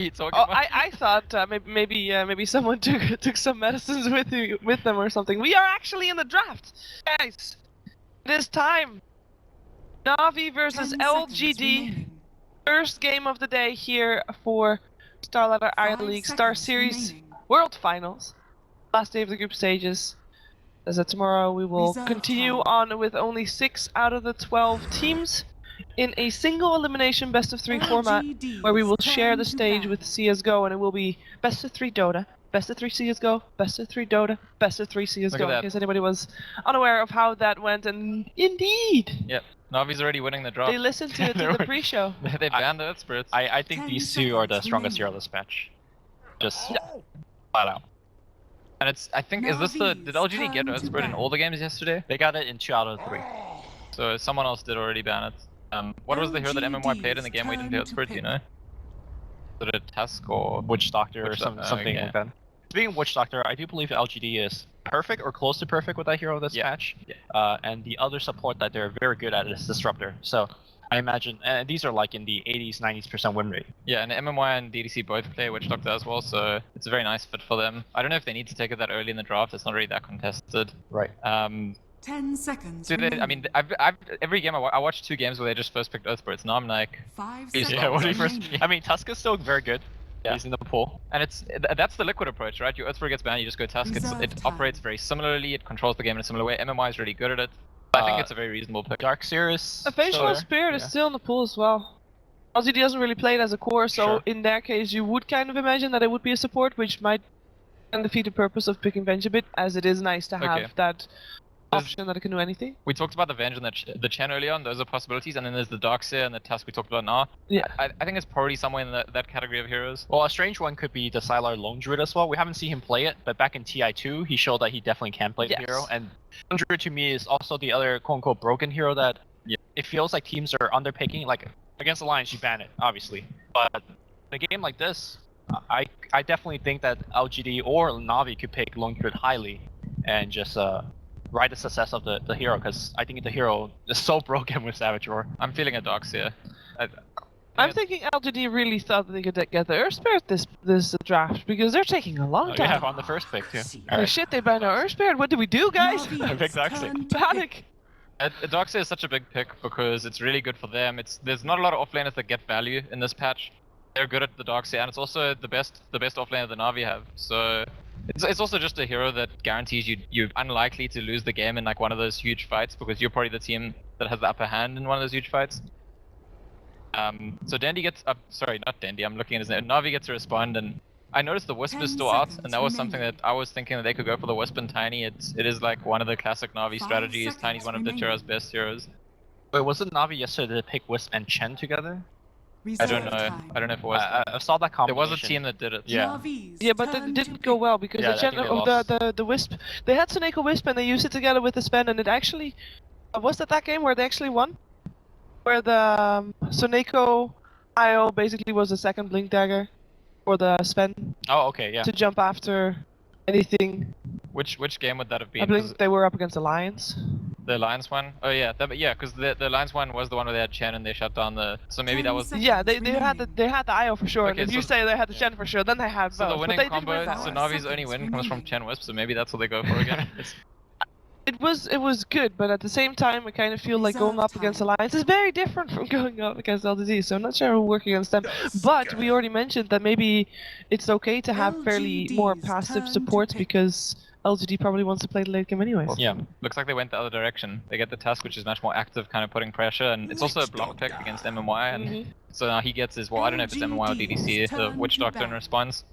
you talking Oh, about? I thought maybe someone took some medicines with them or something. We are actually in the draft, guys. It is time. NaVi versus 10 seconds LGD. remaining. First game of the day here for Starladder Iron 5 League Star seconds Series remaining. World Finals. Last day of the group stages. As of tomorrow, we will Reserve continue time. on with only 6 out of the 12 teams in a single elimination best of 3 format, where we will share the stage with CSGO, and it will be best of 3 Dota, best of 3 CSGO, best of 3 Dota, best of 3 CSGO. Look at that. In case anybody was unaware of how that went, and indeed, Yep. Navi's already winning the draft. they listened to the pre-show. They banned the Earth Spirits. I think 10 these two are the seconds strongest hero remaining. this match. Just flat out. And it's, I think, is this the, did LGD get Navi's Earth Spirit in turn all the games yesterday? They got it in 2 out of 3. So someone else did already ban it. What was the hero that MMY played in the game we didn't do Earth Spirit, do you know? Was it a Tusk or Witch Doctor or Witch something okay. like that. Speaking of Witch Doctor, I do believe LGD is perfect or close to perfect with that hero this match. Yeah. And the other support that they're very good at is Disruptor. So I imagine these are like in the 80s, 90% win rate. Yeah, and MMY and DDC both play Witch Doctor as well, so it's a very nice fit for them. I don't know if they need to take it that early in the draft. It's not really that contested. Right. 10 seconds So they, I mean, I've every game I watched 2 games where they just first picked Earth Spirits. Now I'm like, 5 Yeah, seconds what do you remaining. I mean, Tusk is still very good. Yeah. He's in the pool. and that's the Liquid approach, right? Your Earth Spirit gets banned, you just go Tusk. Reserve It time. operates very similarly. It controls the game in a similar way. MMY is really good at it. I think it's a very reasonable pick. Dark Series. A Facial Spirit is still in the pool as well. LGD doesn't really play it as a core, so Sure. in their case you would kind of imagine that it would be a support, which might defeat the purpose of picking Venge a bit, as it is nice to have Okay. that option that it can do anything. We talked about the Venge and the Chen earlier on. Those are possibilities, and then there's the Darkseer and the Tusk we talked about now. Yeah. I think it's probably somewhere in that category of heroes. Well, a strange one could be the Sylar Lone Druid as well. We haven't seen him play it, but back in TI2, he showed that he definitely can play the Yes. hero. And Lone Druid to me is also the other quote-unquote broken hero that it feels like teams are underpicking. Like, against Alliance, you ban it, obviously. But in a game like this, I definitely think that LGD or NaVi could pick Lone Druid highly and just ride the success of the hero, because I think the hero is so broken with Savage Roar. I'm feeling a Darkseer. I'm thinking LGD really thought that they could get the Earth Spirit this draft, because they're taking a long You time. have on the first pick too. Oh shit, they banned our Earth Spirit, what do we do, guys? Navi's Big Darkseer. turn to Panic! Darkseer is such a big pick because it's really good for them. There's not a lot of offlaners that get value in this patch. They're good at the Darkseer, and it's also the best offlaner the Navi have. So it's also just a hero that guarantees you're unlikely to lose the game in like one of those huge fights, because you're probably the team that has the upper hand in one of those huge fights. So Dandy gets up. Sorry, not Dandy. I'm looking at his name. Navi gets to respond, and I noticed the Wisp 10 is still out, seconds and that was something that remaining. I was thinking that they could go for the Wisp and Tiny. It is like one of the classic Navi 5 strategies. Tiny's seconds one of the Terra's remaining. best heroes. Wait, wasn't Navi yesterday to pick Wisp and Chen together? I don't Reserve know. time. I don't know if it was. I saw that There combination. was a team that did it. Yeah. Navi's Yeah, but turn it to didn't go pick. well, because Yeah, the I gen think they of lost. the Wisp, they had Soneko Wisp and they used it together with the Sven, and it actually, was that game where they actually won? Where the Soneko IO basically was the second Blink Dagger for the Sven Oh, okay, yeah. to jump after anything. Which game would that have I been? 'Cause believe they were up against Alliance. the Lions one? Oh yeah, yeah, because the Lions one was the one where they had Chen and they shut down the. So maybe that 10 was. seconds Yeah, they had remaining. the IO for sure. Okay, and if you so- say they had the Chen for sure, then they had So both. the but winning they did combo, win that so one. Navi's only Seconds win comes from remaining. Chen Wisp, so maybe that's what they go for again. It was good, but at the same time, I kind of feel like going Reserve up against time. Alliance is very different from going up against LGD, so I'm not sure who will work against them. But we already mentioned that maybe it's okay to have fairly more LGD's passive turn to supports, pick. because LGD probably wants to play the late game anyways. Yeah, looks like they went the other direction. They get the Tusk, which is much more active, kind of putting pressure, and it's also a block pick against MMY, and Mhm. so now he gets his, well, I don't know if it's MMY or DDC, the LGD's Witch turn to Doctor in bat. response.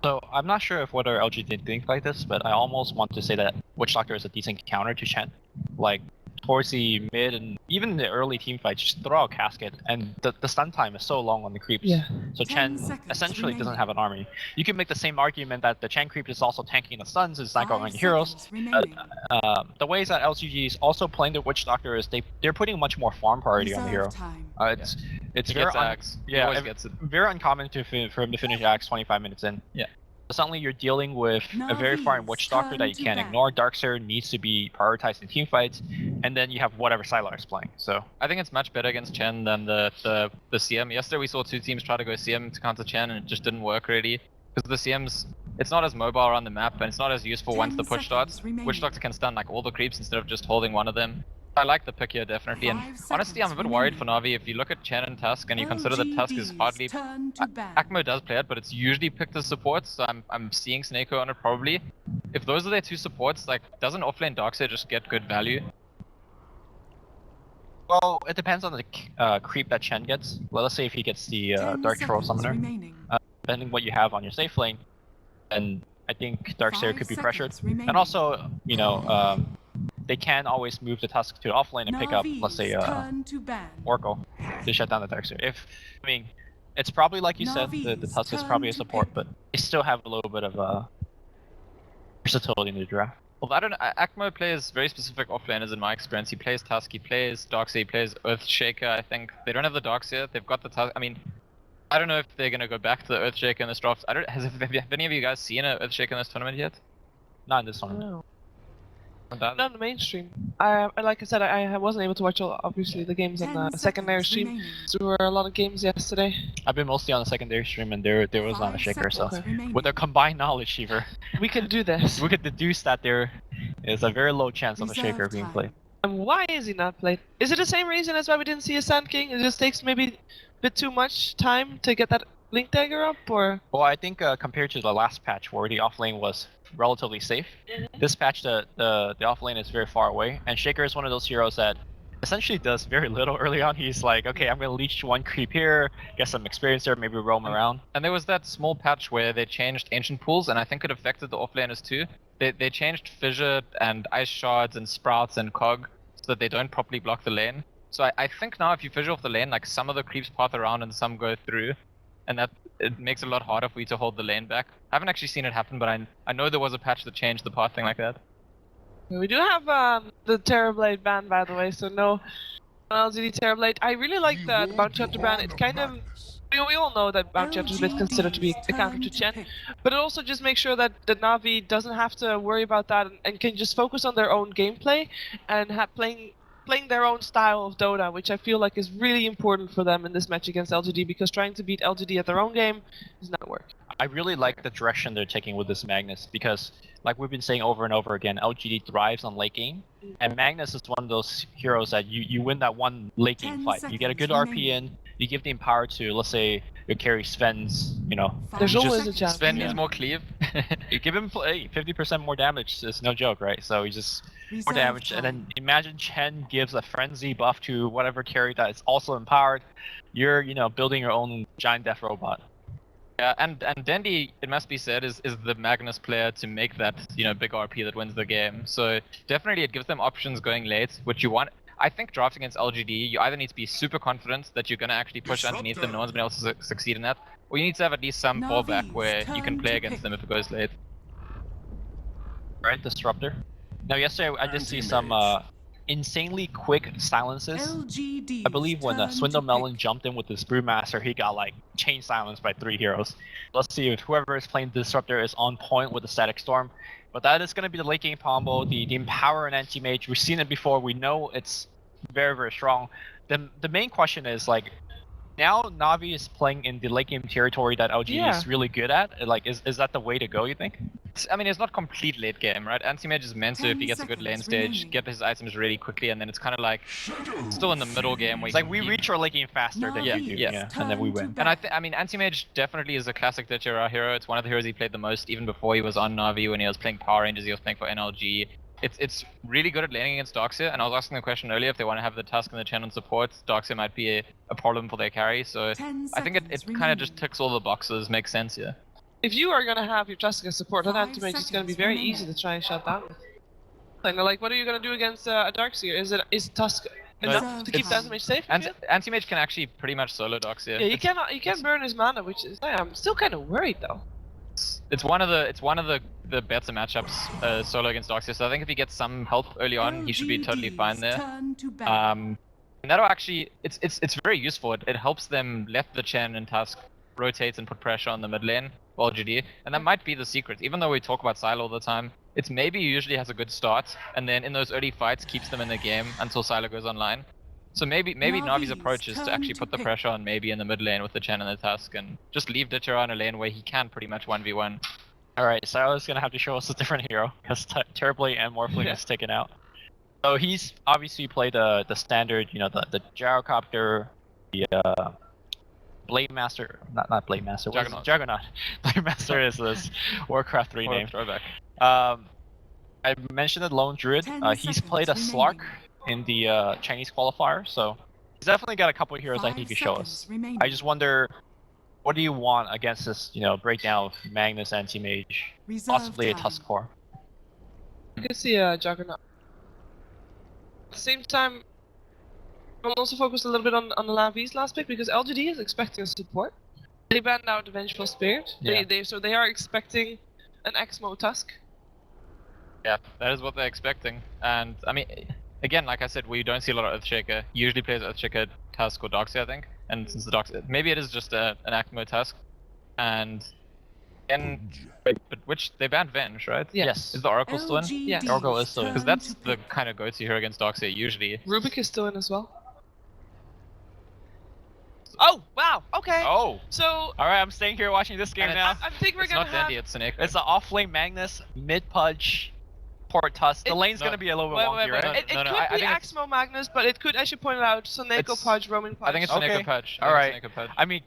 So I'm not sure if whether LG did think like this, but I almost want to say that Witch Doctor is a decent counter to Chen. Like towards the mid and even in the early team fights, just throw out Casket, and the stun time is so long on the creeps. Yeah. So 10 Chen seconds essentially doesn't remaining. have an army. You can make the same argument that the Chen creep is also tanking the stuns, it's not 5 going on heroes. seconds remaining. The ways that LGG is also playing the Witch Doctor is they're putting much more farm priority on the hero. Reserve time. It's He very gets Axe. He yeah, always gets it. very uncommon for him to finish Axe 25 minutes in. Suddenly you're dealing with a very far Witch Doctor that you can't ignore. Darkseer needs to be prioritized in teamfights, and then you have whatever Starladder is playing. So I think it's much better against Chen than the CM. Yesterday we saw two teams try to go CM to counter Chen, and it just didn't work really. Because the CM's, it's not as mobile around the map, and it's not as useful once the push starts. Witch Doctor can stun like all the creeps instead of just holding one of them. I like the pick here definitely, and honestly I'm a bit worried for Na'Vi. If you look at Chen and Tusk and you consider that Tusk is hardly... Akmo does play it, but it's usually picked as support, so I'm seeing Snako on it probably. If those are their two supports, like, doesn't offlane Darkseer just get good value? well, it depends on the creep that Chen gets. Let us say if he gets the Dark Troll Summoner, depending what you have on your safe lane, and I think Darkseer could be pressured. And also, you know, they can always move the Tusk to the off lane and pick up, let's say, Oracle to shut down the Darkseer. I mean, it's probably like you said, the Tusk is probably a support, but they still have a little bit of versatility in the draft. Well, I don't know. Akmo plays very specific offlaners in my experience. He plays Tusk, he plays Darkseer, he plays Earthshaker, I think. They don't have the Darkseer, they've got the Tusk. I mean, I don't know if they're gonna go back to the Earthshaker in this draft. Have any of you guys seen an Earthshaker in this tournament yet? Not in this one. No. Not on the mainstream. Like I said, I wasn't able to watch obviously the games on the secondary stream. So there were a lot of games yesterday. I've been mostly on the secondary stream, and there was not a Shaker. So with their combined knowledge, Shiver, we can do this. We could deduce that there is a very low chance of a Shaker being played. And why is he not played? Is it the same reason as why we didn't see a Sand King? It just takes maybe a bit too much time to get that Link Dagger up, or? Well, I think compared to the last patch where the offlane was relatively safe, this patch the offlane is very far away, and Shaker is one of those heroes that essentially does very little early on. He's like, okay, I'm gonna leech one creep here, get some experience there, maybe roam around. And there was that small patch where they changed Ancient Pools, and I think it affected the offlaners too. They changed Fissure and Ice Shards and Sprouts and Cog so that they don't properly block the lane. So I think now if you fissure off the lane, like some of the creeps path around and some go through, and that it makes it a lot harder for you to hold the lane back. I haven't actually seen it happen, but I know there was a patch that changed the pathing like that. We do have the Terrorblade ban, by the way, so no LGD Terrorblade. I really like the Bounty Hunter ban. It kind of... We all know that Bounty Hunter is a bit considered to be a counter to Chen, but it also just makes sure that the Na'Vi doesn't have to worry about that and can just focus on their own gameplay and playing their own style of Dota, which I feel like is really important for them in this match against LGD, because trying to beat LGD at their own game is not work. I really like the direction they're taking with this Magnus, because like we've been saying over and over again, LGD thrives on late game, and Magnus is one of those heroes that you win that one late game fight. You get a good RP in, you give the power to, let's say, your carry Sven's, you know. There's always a chance. Sven needs more cleave. You give him 50% more damage, it's no joke, right? So he just more damage, and then imagine Chen gives a frenzy buff to whatever carry that is also empowered. You're, you know, building your own giant death robot. Yeah, and Dandy, it must be said, is the Magnus player to make that, you know, big RP that wins the game. So definitely it gives them options going late, which you want. I think drafting against LGD, you either need to be super confident that you're going to actually push underneath them, no one's been able to succeed in that, or you need to have at least some fallback where you can play against them if it goes late. Right, Disruptor. Now yesterday I did see some insanely quick silences. I believe when Swindle Melon jumped in with his Brewmaster, he got like chain silenced by 3 heroes. Let's see if whoever is playing Disruptor is on point with the Static Storm. But that is going to be the late game combo, the Empower and Anti-Mage. We've seen it before, we know it's very, very strong. The main question is, like, now Na'Vi is playing in the late game territory that LG is really good at. Like, is that the way to go, you think? I mean, it's not complete late game, right? Anti-Mage is meant to, if he gets a good lane stage, get his items really quickly, and then it's kind of like still in the middle game. Where it's like we reach our late game faster than you do, and then we win. And I mean, Anti-Mage definitely is a classic Ditchera hero. It's one of the heroes he played the most, even before he was on Na'Vi. When he was playing Power Rangers, he was playing for NLG. It's really good at laning against Darkseer, and I was asking the question earlier if they want to have the Tusk and the Chen on support. Darkseer might be a problem for their carry, so I think it kind of just ticks all the boxes, makes sense here. If you are going to have your Tusk as support, that Anti-Mage is going to be very easy to try and shut down with. Like, what are you going to do against a Darkseer? Is Tusk enough to keep the Anti-Mage safe? Anti-Mage can actually pretty much solo Darkseer. Yeah, you can burn his mana, which is... I'm still kind of worried though. It's one of the better matchups solo against Darkseer. So I think if he gets some help early on, he should be totally fine there. And that'll actually it's very useful. It helps them let the Chen and Tusk rotate and put pressure on the mid lane, LGD, and that might be the secret. Even though we talk about Silo all the time, it's maybe usually has a good start, and then in those early fights keeps them in the game until Silo goes online. So maybe Navi's approach is to actually put the pressure on maybe in the mid lane with the Chen and the Tusk, and just leave Ditcher on a lane where he can pretty much 1v1. Alright, Silo's gonna have to show us a different hero, because Terribly and Morphling is taken out. So he's obviously played the standard, you know, the Gyrocopter, the Blade Master, not Blade Master, Juggernaut. Juggernaut. Blade Master is this Warcraft 3 name. Throwback. I mentioned the Lone Druid. He's played a Slark in the Chinese qualifier, so he's definitely got a couple of heroes I think he could show us. I just wonder, what do you want against this, you know, breakdown of Magnus Anti-Mage, possibly a Tusk Core? I could see a Juggernaut. At the same time, I'm also focused a little bit on the NaVi's last pick because LGD is expecting support. They banned out the Vengeful Spirit. Yeah. So they are expecting an Exmo Tusk. Yeah, that is what they're expecting. And I mean, again, like I said, we don't see a lot of Earthshaker. He usually plays Earthshaker, Tusk, or Darkseid, I think. And since the Darkseid, maybe it is just an Acmo Tusk. And but which they banned Venge, right? Yeah. Yes. Is the Oracle still in? Yeah. The Oracle is still in. Because that's the kind of go-to hero against Darkseid usually. Rubik is still in as well. Oh wow! Okay. Oh! So Alright, I'm staying here watching this game And now. I think we're It's gonna not have. Dandy, it's Snake. It's an off-lane Magnus, mid-pudge, port Tusk. The lane's no. gonna be a little bit Wait, wonky, wait, right? It No, no, could I be think it's- Axmo Magnus, but it could, I should point it out, Soneko It's- Pudge, Roman Pudge. I think it's Okay. Snake Pudge. Alright. Pudge. I mean,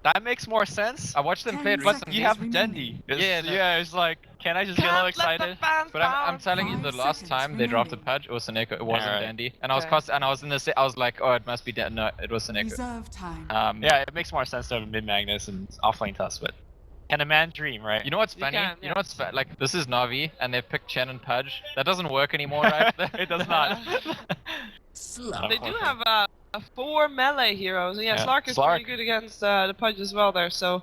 that makes more sense. I watched them play it 10 But recently. you have remaining. Dendy. Yeah, no. Yeah, it's like, can I just get a little Can't let the excited? fans But I'm down. telling you, the 5 last seconds time they dropped a remaining. Pudge, it was Soneko. It wasn't Alright. Dandy. And I was Okay. and I was in the I was like, oh, it must be no, it was Soneko. Reserve time. Yeah, it makes more sense to have a mid-Magnus and off-lane Tusk, but can a man dream, right? You know what's You funny? can, You know what's like? This is NaVi, and they've picked Chen and Pudge. That doesn't work anymore, right? It does not. They do have 4 melee heroes. Yeah, Yeah, Slark is Slark. pretty good against the Pudge as well there, so...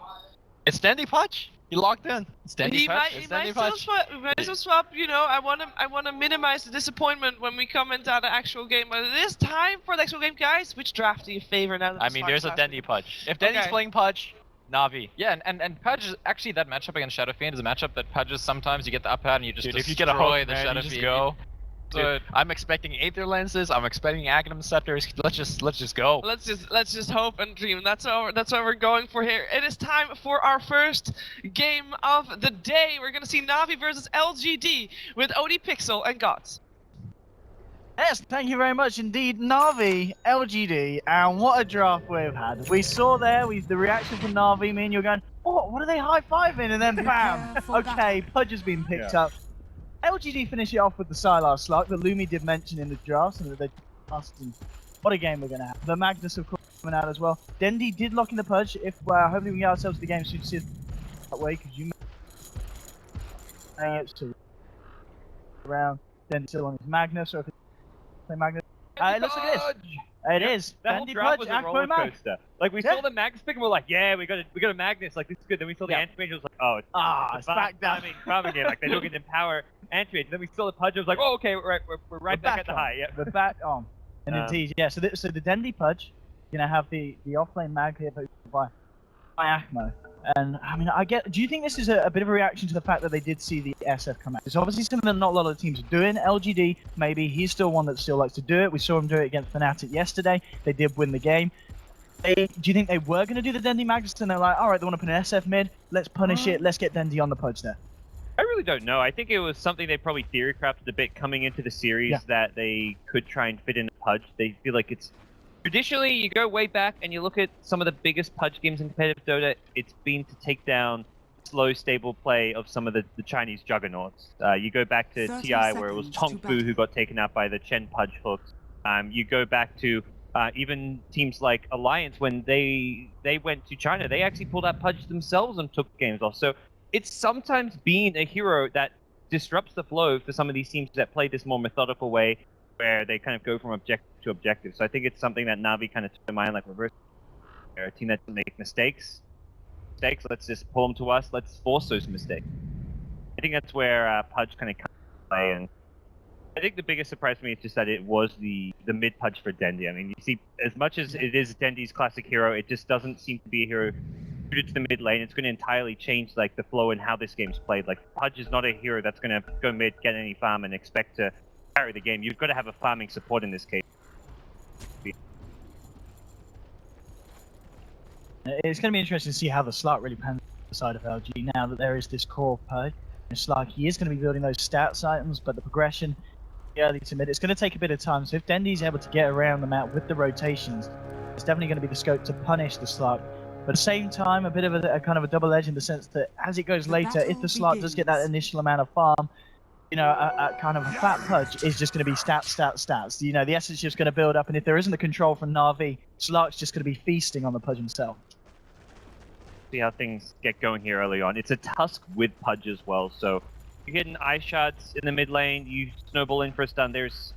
It's Dendy Pudge? He locked in. It's Dandy He Pudge. might, It's he might Dandy still Pudge. swap, he might still swap, you know, I wanna minimize the disappointment when we come into the actual game, but it is time for the actual game, guys. Which draft do you favor now that I the mean, Slark's there's a last Dendy week? Pudge. If Dendy's Okay. playing Pudge, Navi. Yeah, and Pudge is actually that matchup against Shadow Fiend is a matchup that Pudges sometimes you get the upper hand and you just Dude, destroy if you get a hook, the man, Shadow you just Fiend. go. So Dude, I'm expecting Aether Lenses. I'm expecting Agnum Scepters. Let's just go. Let's just hope and dream. That's what we're going for here. It is time for our first game of the day. We're gonna see NaVi versus LGD with OD Pixel and Gods. Yes, thank you very much indeed, NaVi, LGD, and what a draft we've had. We saw there, the reaction from NaVi, me and you're going, what are they high-fiving? And then bam, Prepare for okay, Pudge has been picked up. LGD finish it off with the Sylar Slug that Lumi did mention in the draft, and that they asked him, what a game we're going to have. The Magnus, of course, coming out as well. Dendy did lock in the Pudge. If hopefully we can get ourselves to the game soon to see it that way, because you to around Dendy still on his Magnus, or if it's play Magnus. It looks like this. It is. That whole Dendy draft Pudge, was a Akmo roller Mag. coaster. Like we Yeah. saw the Magnus pick and we're like, yeah, we got a Magnus. Like this is good. Then we saw the Yeah. Anti-Mage. It was like, oh, It's back down. Farming it. Like they're looking to empower Anti-Mage. Then we saw the Pudge. I was like, oh, okay, we're right back at the on. high. Yeah. We're back on. And Um, indeed, yeah. So the Dendy Pudge, gonna have the offlane mag here by Akmo. And I mean, do you think this is a bit of a reaction to the fact that they did see the SF come out? It's obviously something that not a lot of the teams are doing. LGD, maybe, he's still one that still likes to do it. We saw him do it against Fnatic yesterday. They did win the game. Do you think they were going to do the Dendy Magnus and they're like, alright, they want to put an SF mid, let's punish it, let's get Dendy on the Pudge there? I really don't know. I think it was something they probably theory crafted a bit coming into the series that they could try and fit in a Pudge. They feel like it's... Traditionally, you go way back and you look at some of the biggest Pudge games in competitive Dota, it's been to take down slow, stable play of some of the Chinese juggernauts. You go back to 30 TI where it was seconds Tong to Fu battle. who got taken out by the Chen Pudge hooks. You go back to even teams like Alliance when they went to China, they actually pulled out Pudge themselves and took games off. So it's sometimes been a hero that disrupts the flow for some of these teams that play this more methodical way where they kind of go from objective to objective. So I think it's something that NaVi kind of took in mind, like reverse. They're a team that doesn't make mistakes. Let's just pull them to us. Let's force those mistakes. I think that's where Pudge kind of comes into play. And I think the biggest surprise for me is just that it was the mid Pudge for Dendy. I mean, you see, as much as it is Dendy's classic hero, it just doesn't seem to be a hero to the mid lane, it's going to entirely change like the flow and how this game's played. Like Pudge is not a hero that's going to go mid, get any farm, and expect to carry the game. You've got to have a farming support in this case. It's going to be interesting to see how the Slark really pans on the side of LG now that there is this core Pudge. Slark, he is going to be building those stats items, but the progression early to mid, it's going to take a bit of time. So if Dendy's able to get around the map with the rotations, it's definitely going to be the scope to punish the Slark. But at the same time, a bit of a kind of a double edge in the sense that as it goes later, if the Slark does get that initial amount of farm, you know, a kind of a fat Pudge is just going to be stats. You know, the essence just going to build up, and if there isn't the control from NaVi, Slark's just going to be feasting on the Pudge himself. See how things get going here early on. It's a Tusk with Pudge as well, so you get an eye shards in the mid lane, you snowball in for a stun, there's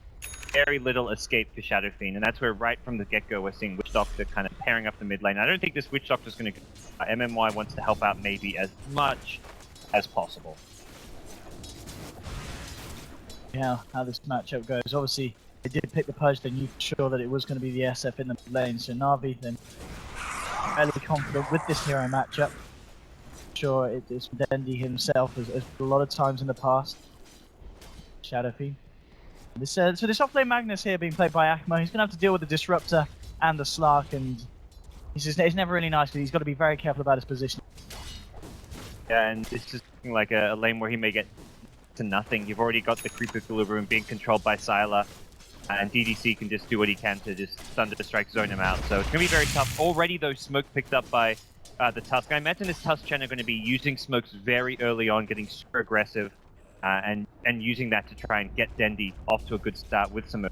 very little escape for Shadow Fiend, and that's where right from the get-go we're seeing Witch Doctor kind of pairing up the mid lane. I don't think this Witch Doctor's going to go. MMY wants to help out maybe as much as possible. Yeah, how this matchup goes. Obviously, they did pick the Pudge, they knew for sure that it was going to be the SF in the mid lane, so NaVi then fairly confident with this hero matchup. Sure, it's Dendy himself as a lot of times in the past. Shadow Fiend. So this offlane Magnus here being played by Akmo, he's going to have to deal with the Disruptor and the Slark, and it's never really nice because he's got to be very careful about his position. Yeah, and this is looking like a lane where he may get to nothing. You've already got the Creep Equilibrium being controlled by Sylar, and DDC can just do what he can to just Thunder Strike zone him out. So it's going to be very tough. Already though, smoke picked up by the Tusk. I imagine this Tusk Chen are going to be using smokes very early on, getting super aggressive, and using that to try and get Dendy off to a good start with some.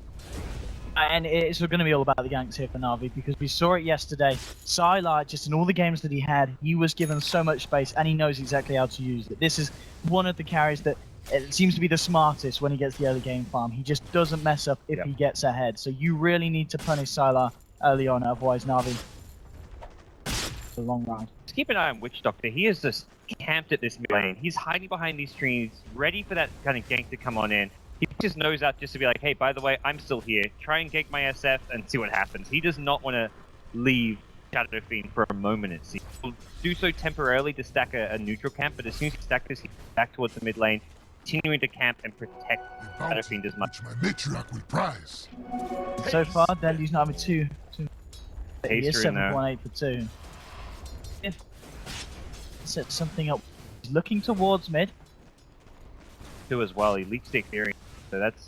And it's going to be all about the ganks here for NaVi, because we saw it yesterday. Sylar, just in all the games that he had, he was given so much space, and he knows exactly how to use it. This is one of the carries that it seems to be the smartest when he gets the early game farm. He just doesn't mess up if he gets ahead. So you really need to punish Sylar early on, otherwise NaVi the long run. Just keep an eye on Witch Doctor. He is just camped at this mid lane. He's hiding behind these trees, ready for that kind of gank to come on in. He just knows out just to be like, hey, by the way, I'm still here. Try and gank my SF and see what happens. He does not want to leave Shadow Fiend for a moment, it seems. He'll do so temporarily to stack a neutral camp, but as soon as he stacks this, he's back towards the mid lane, continuing to camp and protect Shadow Fiend as much. My matriarch will prize. So far, Dendy's not having two. He is Taster in there. 7.8 for 2. Set something up. He's looking towards mid. 2 as well. He leaks the experience, so that's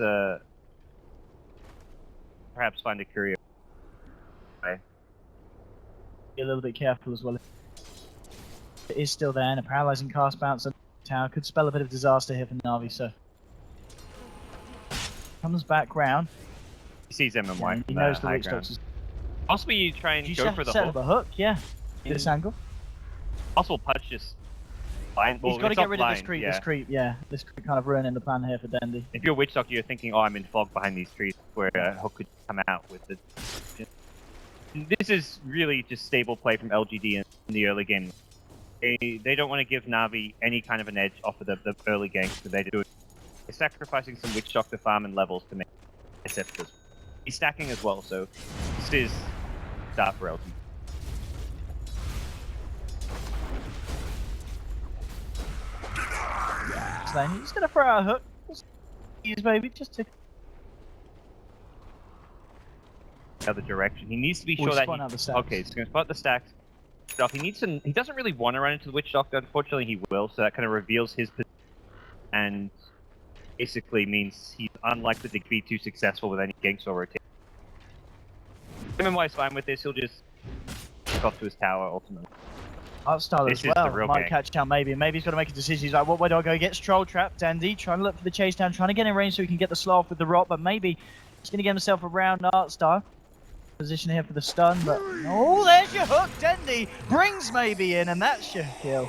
perhaps find a courier. Be a little bit careful as well. It is still there, and a paralyzing cast bounce on the tower could spell a bit of disaster here for NaVi. So comes back round. He sees MMY. He knows the Witch Doctor's. Possibly you try and go for the set hook. up a hook, yeah. This angle. Possible Pudge just blind. Well, He's got to it's get not rid blind, of this creep. yeah. This creep kind of ruining the plan here for Dendy. If you're Witch Doctor, you're thinking, oh, I'm in fog behind these trees, where a hook could come out with the. This is really just stable play from LGD in the early game. They don't want to give NaVi any kind of an edge off of the early game, so they do it. They're sacrificing some Witch Doctor farm and levels to make SF this. He's stacking as well, so this is start for LGD. He's going to throw out a hook. Use maybe just to. The other direction. He needs to be sure He's that spotting out the stacks. okay, he's going to spot the stacks. He needs to. He doesn't really want to run into the Witch Doctor. Unfortunately, he will. So that kind of reveals his position, and basically means he's unlikely to be too successful with any ganks or rotation. MMY is fine with this. He'll just kick off to his tower ultimately. Starladder This as is the well. real Might gang. catch out maybe. Maybe he's got to make a decision. He's like, what way do I go? He gets troll trapped. Dandy trying to look for the chase down, trying to get in range so he can get the slow off with the rot, but maybe he's going to get himself around Artstar. Position here for the stun, but oh, there's your hook. Dandy brings maybe in, and that's your kill.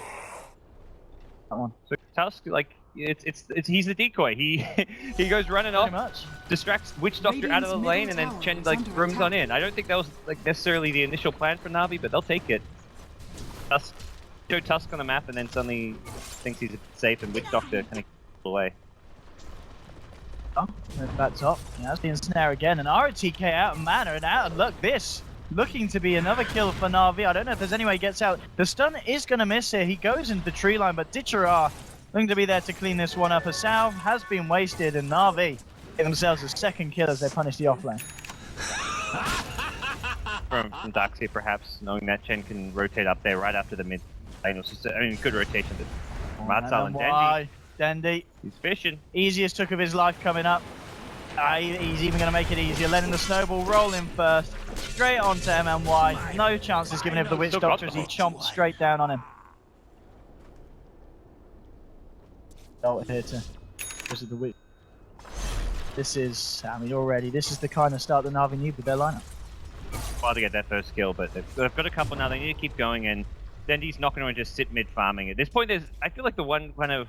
That one. So Tusk, like he's the decoy. He goes running Pretty off, much. distracts Witch Doctor out of the Radiant's lane, and middle then tower Chen is like under brings attack. on in. I don't think that was like necessarily the initial plan for NaVi, but they'll take it. Tusk, show Tusk on the map, and then suddenly thinks he's safe, and Witch Doctor kind of away. Oh, that's top. Yeah, that's the ensnare again, and RTK out of mana and out of luck. This Looking to be another kill for NaVi. I don't know if there's any way he gets out. The stun is going to miss here. He goes into the tree line, but Ditchera looking to be there to clean this one up. A salve has been wasted, and NaVi get themselves a second kill as they punish the offlane. From Darkseid, perhaps, knowing that Chen can rotate up there right after the mid lane. I mean, good rotation. Matsal and Dandy. Dandy. He's fishing. Easiest took of his life coming up. He's even going to make it easier, letting the snowball roll in first. Straight on to MMY. No chances given him for the Witch Doctor as he chomped straight down on him. Ult here to visit the Witch. This is, I mean, already, this is the kind of start that NaVi need with their lineup. Hard to get that first kill, but they've got a couple now. They need to keep going, and Dendy's not going to just sit mid farming. At this point, I feel like the one kind of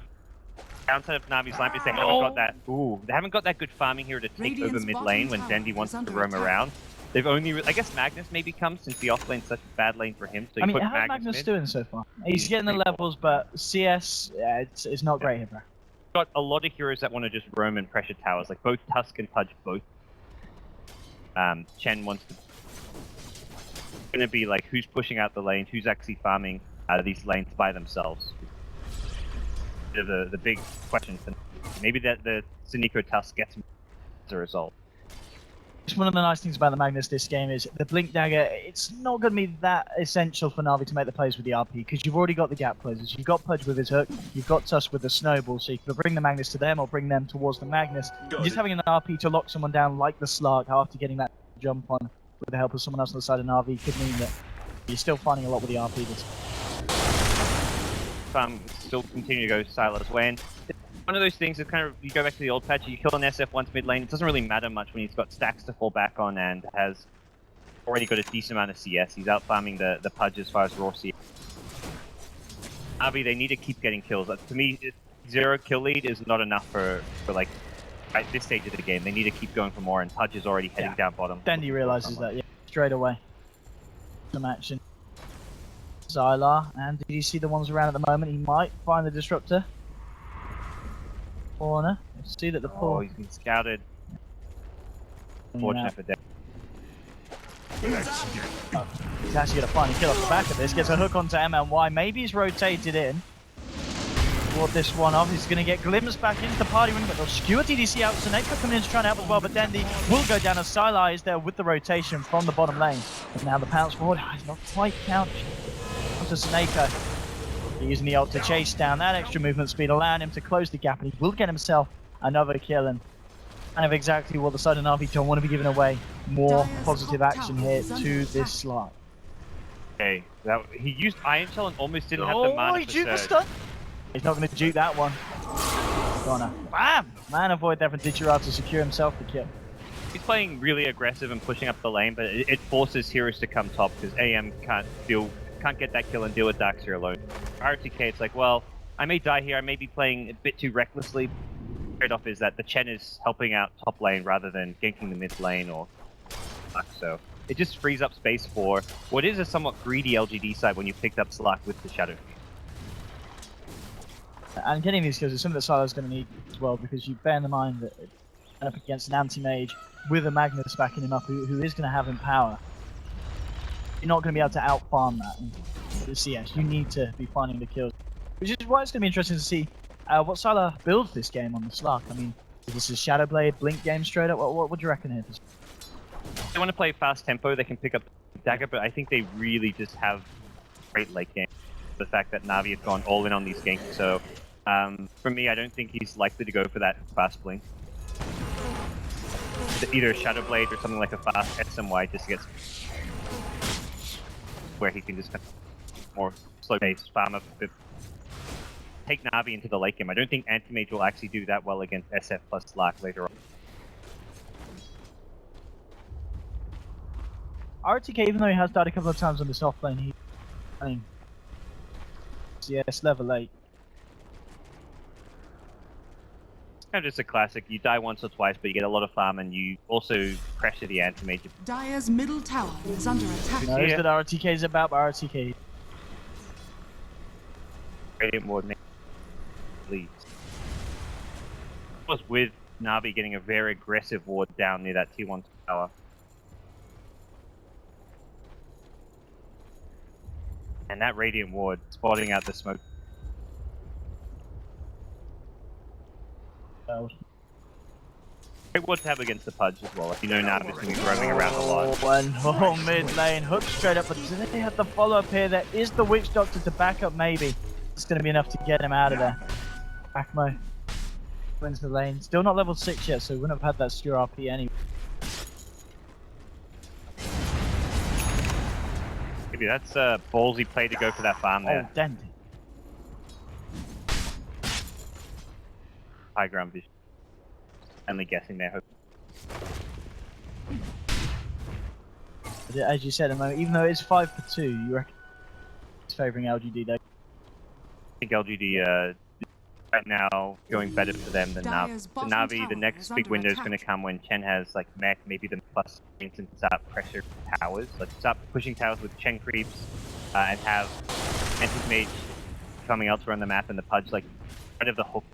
downside of Navi's lineup is they haven't got that. Ooh, they haven't got that good farming here to take over mid lane when Dendy wants to roam around. They've only, I guess Magnus maybe comes since the off lane's such a bad lane for him. So I mean, put how's Magnus doing so far? He's getting the levels, but CS, yeah, it's not great here, bro. Got a lot of heroes that want to just roam and pressure towers, like both Tusk and Pudge both. Chen wants to. Going to be like who's pushing out the lane, who's actually farming out of these lanes by themselves. The big question. Maybe that the Sinico Tusk gets as a result. One of the nice things about the Magnus this game is the Blink Dagger. It's not going to be that essential for NaVi to make the plays with the RP because you've already got the gap closers. You've got Pudge with his hook. You've got Tusk with the snowball, so you can bring the Magnus to them or bring them towards the Magnus. Just having an RP to lock someone down like the Slark after getting that jump on with the help of someone else on the side of NaVi could mean that you're still finding a lot with the RP. Still continue to go Silas way. And one of those things is kind of, you go back to the old patch, you kill an SF once mid lane, it doesn't really matter much when he's got stacks to fall back on and has already got a decent amount of CS. He's out farming the Pudge as far as raw CS. NaVi, they need to keep getting kills. To me, 0 kill lead is not enough for like, at this stage of the game. They need to keep going for more, and Pudge is already heading down bottom. Dandy realizes that, yeah, straight away. Some action. Zylar, and did you see the ones around at the moment? He might find the disruptor. Corner. Let's see that the pull. Oh, he's been scouted. Unfortunate for Dandy. He's actually going to finally kill off the back of this. Gets a hook onto MMY. Maybe he's rotated in. Ward this one off. He's going to get glimpsed back into the party ring, but they'll skewer DDC out. Soneko coming in to try and help as well, but Dandy will go down as Sylar is there with the rotation from the bottom lane. And now the pounce forward. He's not quite couched. Onto Soneko. Using the ult to chase down that extra movement speed, allowing him to close the gap, and he will get himself another kill. And kind of exactly what the side of NaVi don't want to be giving away more positive action here to this slot. Okay, he used Iron Shell and almost didn't have the mana for the surge. stun. He's not going to juke that one. Gonna bam! Man avoid that from Ditchera to secure himself the kill. He's playing really aggressive and pushing up the lane, but it forces heroes to come top because AM can't get that kill and deal with Darkseid alone. RTK, it's like, well, I may die here, I may be playing a bit too recklessly. Trade-off is that the Chen is helping out top lane rather than ganking the mid lane or so. It just frees up space for what is a somewhat greedy LGD side when you picked up Slack with the Shadow. And getting these kills is something that Sylar's going to need as well, because you bear in mind that up against an anti-mage with a Magnus backing him up who is going to have him power. You're not going to be able to out-farm that in the CS. You need to be finding the kills. Which is why it's going to be interesting to see what Sylar builds this game on the Slark. I mean, is this a Shadowblade, Blink game straight up? What do you reckon here? If they want to play fast tempo, they can pick up Dagger, but I think they really just have great late game. The fact that NaVi has gone all in on these ganks, so for me, I don't think he's likely to go for that fast blink. Either Shadowblade or something like a fast SMY just gets where he can just kind of more slow pace farm up a bit. Take NaVi into the late game. I don't think Anti-Mage will actually do that well against SF plus Slack later on. RTK, even though he has died a couple of times on this off lane, CS level 8. It's kind of just a classic. You die once or twice, but you get a lot of farm, and you also pressure the Anti-Mage. Dire's middle tower is under attack. He knows that RTK is about, but RTK. Radiant Ward leads. Was with NaVi getting a very aggressive ward down near that T1 tower. And that Radiant Ward spotting out the smoke. Great ward to have against the Pudge as well. If you know Natus is going to be roaming around a lot. And mid lane, hook straight up, but do they have the follow up here? There is the Witch Doctor to back up, maybe. It's going to be enough to get him out of there. Akmo wins the lane. Still not level 6 yet, so we wouldn't have had that Steer RP anyway. Maybe that's a ballsy play to go for that farm there. Oh, Dandy. High ground vision. Only guessing there. As you said, even though it's 5 for 2, you reckon it's favouring LGD though? I think LGD right now going better for them than Navi. The Navi, the next big window is going to come when Chen has like mech, maybe the plus and start pressure towers. Like start pushing towers with Chen creeps and have anti-mage coming elsewhere on the map and the Pudge like kind of the hook.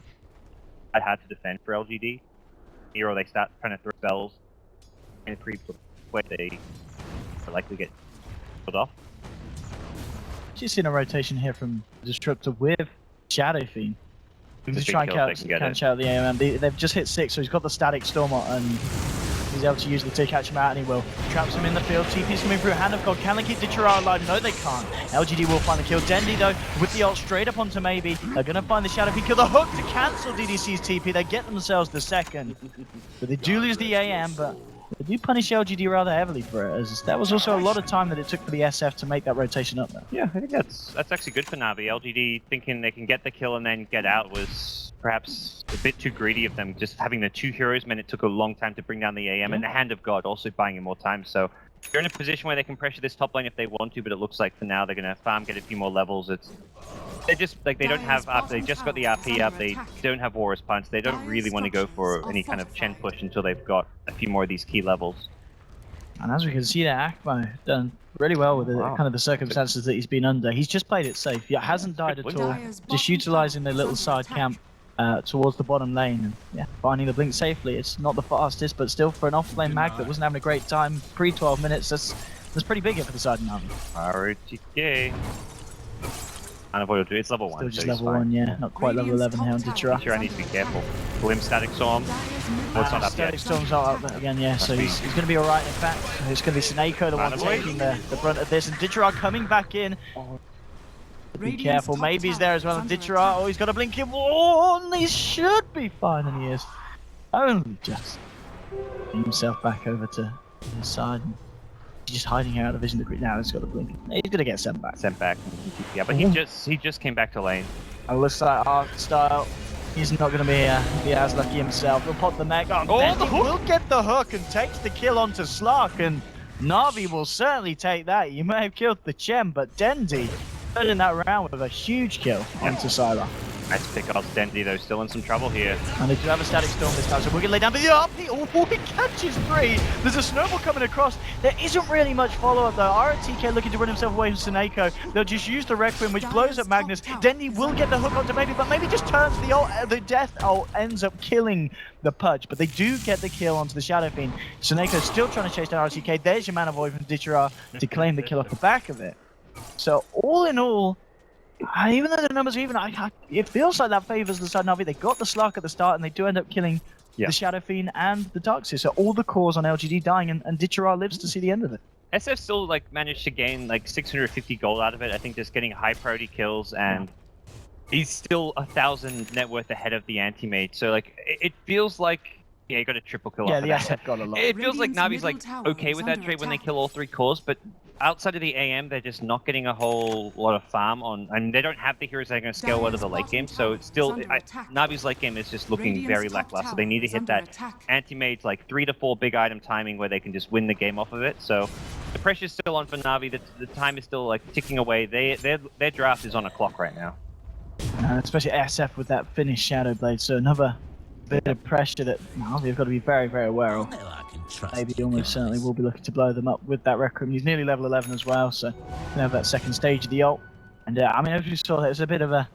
Quite hard to defend for LGD. Here or they start trying to throw spells and creeps where they likely get killed off. Just seen a rotation here from Disruptor with Shadow Fiend. Just try and catch out the AMM. They've just hit 6, so he's got the static storm on, and he's able to use the to catch him out, and he will. Traps him in the field. TP's coming through. Hand of God. Can they keep Ditchara alive? No, they can't. LGD will find the kill. Dendi, though, with the ult straight up onto maybe. They're going to find the Shadow Fiend. Kill the hook to cancel DDC's TP. They get themselves the second. But they do lose the AM, but they do punish LGD rather heavily for it, as that was also a lot of time that it took for the SF to make that rotation up there. Yeah, I think that's actually good for Navi. LGD thinking they can get the kill and then get out was perhaps a bit too greedy of them. Just having the 2 heroes meant it took a long time to bring down the AM, and the Hand of God also buying him more time. So they're in a position where they can pressure this top lane if they want to, but it looks like for now they're going to farm, get a few more levels. They just like they don't have up. They just got the RP up. They don't have Warrior's Punch. They don't really want to go for any kind of Chen push until they've got a few more of these key levels. And as we can see there, Akmo done really well with kind of the circumstances that he's been under. He's just played it safe. He hasn't died at all. Just utilising the little side camp towards the bottom lane. And yeah, finding the blink safely. It's not the fastest, but still for an off-lane mag that wasn't having a great time pre-12 minutes, that's pretty big here for the side of Navi. RTK. Unavoidable. It's level 1. Still just level 1, yeah. Not quite level 11 here on Ditchara. Sure, I need to be careful. Blim Static Storm. Oh, it's not up Static yet. Storm's not up again, yeah. So he's going to be alright, in fact. It's going to be Sineko the one taking the brunt of this. And Ditchara coming back in. Be careful. Maybe he's there as well. And Ditchara, oh, he's got a blink in. Oh, and he should be fine, and he is. Only just getting himself back over to his side. He's just hiding out of vision of the creep. Now he's got the blink. He's going to get sent back. Yeah, but he just came back to lane. And looks like Arc style. He's not going to be as lucky himself. He'll pop the mech on. Oh, the hook! Will get the hook and takes the kill onto Slark. And NaVi will certainly take that. You may have killed the Gem, but Dendi in that round with a huge kill onto Sylar. Nice pick off Dendi though, still in some trouble here. And they do have a static storm this time, so we're going to lay down the RP. Oh, he catches 3. There's a snowball coming across. There isn't really much follow-up though. RTK looking to run himself away from Sineko. They'll just use the Requiem, which blows up Magnus. Dendi will get the hook onto maybe, but maybe just turns the ult. The death ult ends up killing the Pudge, but they do get the kill onto the Shadow Fiend. Sineko's still trying to chase down RTK. There's your Mana Void from Ditchara to claim the kill off the back of it. So all in all, even though the numbers are even, it feels like that favours the side Navi. They got the Slark at the start, and they do end up killing the Shadow Fiend and the Darkseer. So all the cores on LGD dying, and Ditchara lives to see the end of it. SF still like managed to gain like 650 gold out of it. I think just getting high priority kills, and he's still 1,000 net worth ahead of the anti-mage. So like it feels like he got a triple kill. Yeah, off the of SF got a lot. It feels like Navi's like okay with that trade when they kill all 3 cores, but outside of the AM, they're just not getting a whole lot of farm on, and they don't have the heroes that are going to scale out of the late game. So it's still, Navi's late game is just looking very lackluster. They need to hit that anti-mage like 3 to 4 big item timing where they can just win the game off of it. So the pressure's still on for Navi. The time is still like ticking away. Their draft is on a clock right now. Especially SF with that finished Shadow Blade. So another bit of pressure that Navi have got to be very, very aware of. Maybe almost certainly will be looking to blow them up with that Requiem. He's nearly level 11 as well, so we have that second stage of the ult. And I mean, as we saw, it was a bit of a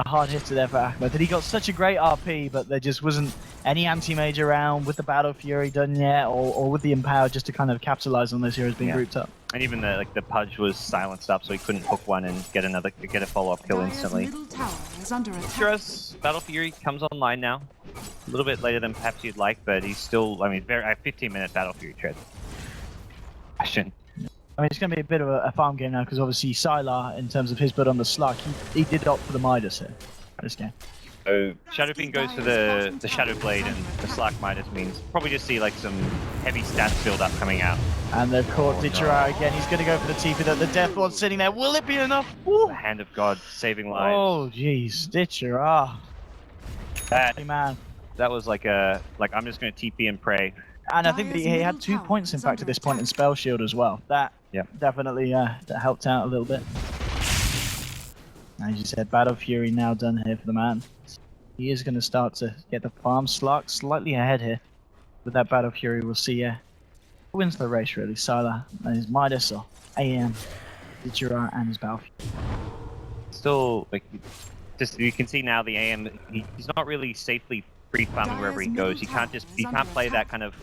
hard hitter there for Ahmed. He got such a great RP, but there just wasn't any anti-mage around with the Battle Fury done yet, or with the Empower just to kind of capitalize on those heroes being grouped up. And even the Pudge was silenced up, so he couldn't hook one and get a follow-up kill Dire's instantly. middle tower is under attack. Stra's Battle Fury comes online now. A little bit later than perhaps you'd like, but he's still, I mean, very 15-minute Battle Fury tread. Question. I mean, it's going to be a bit of a farm game now, because obviously Sylar, in terms of his build on the Slug, he did opt for the Midas here, this game. So Shadow Fiend goes to the Shadow Blade, and the Slack Midas means probably just see like some heavy stats build up coming out. And they've caught Ditchera again. He's going to go for the TP. The Death Ward's sitting there. Will it be enough? Woo! The Hand of God saving lives. Oh, jeez. Ditchera. That, Man. that was like I'm just going to TP and pray. And I think that he had 2 points, in fact, at this point in Spell Shield as well. That definitely that helped out a little bit. As you said, Battle Fury now done here for the man. He is going to start to get the farm. Slark slightly ahead here. With that Battle Fury, we'll see who wins the race, really. Sylar and his Midas, or AM, Ditchera, and his Battle Fury. Still, like, just you can see now the AM, he's not really safely free farming wherever he goes. He can't play that kind of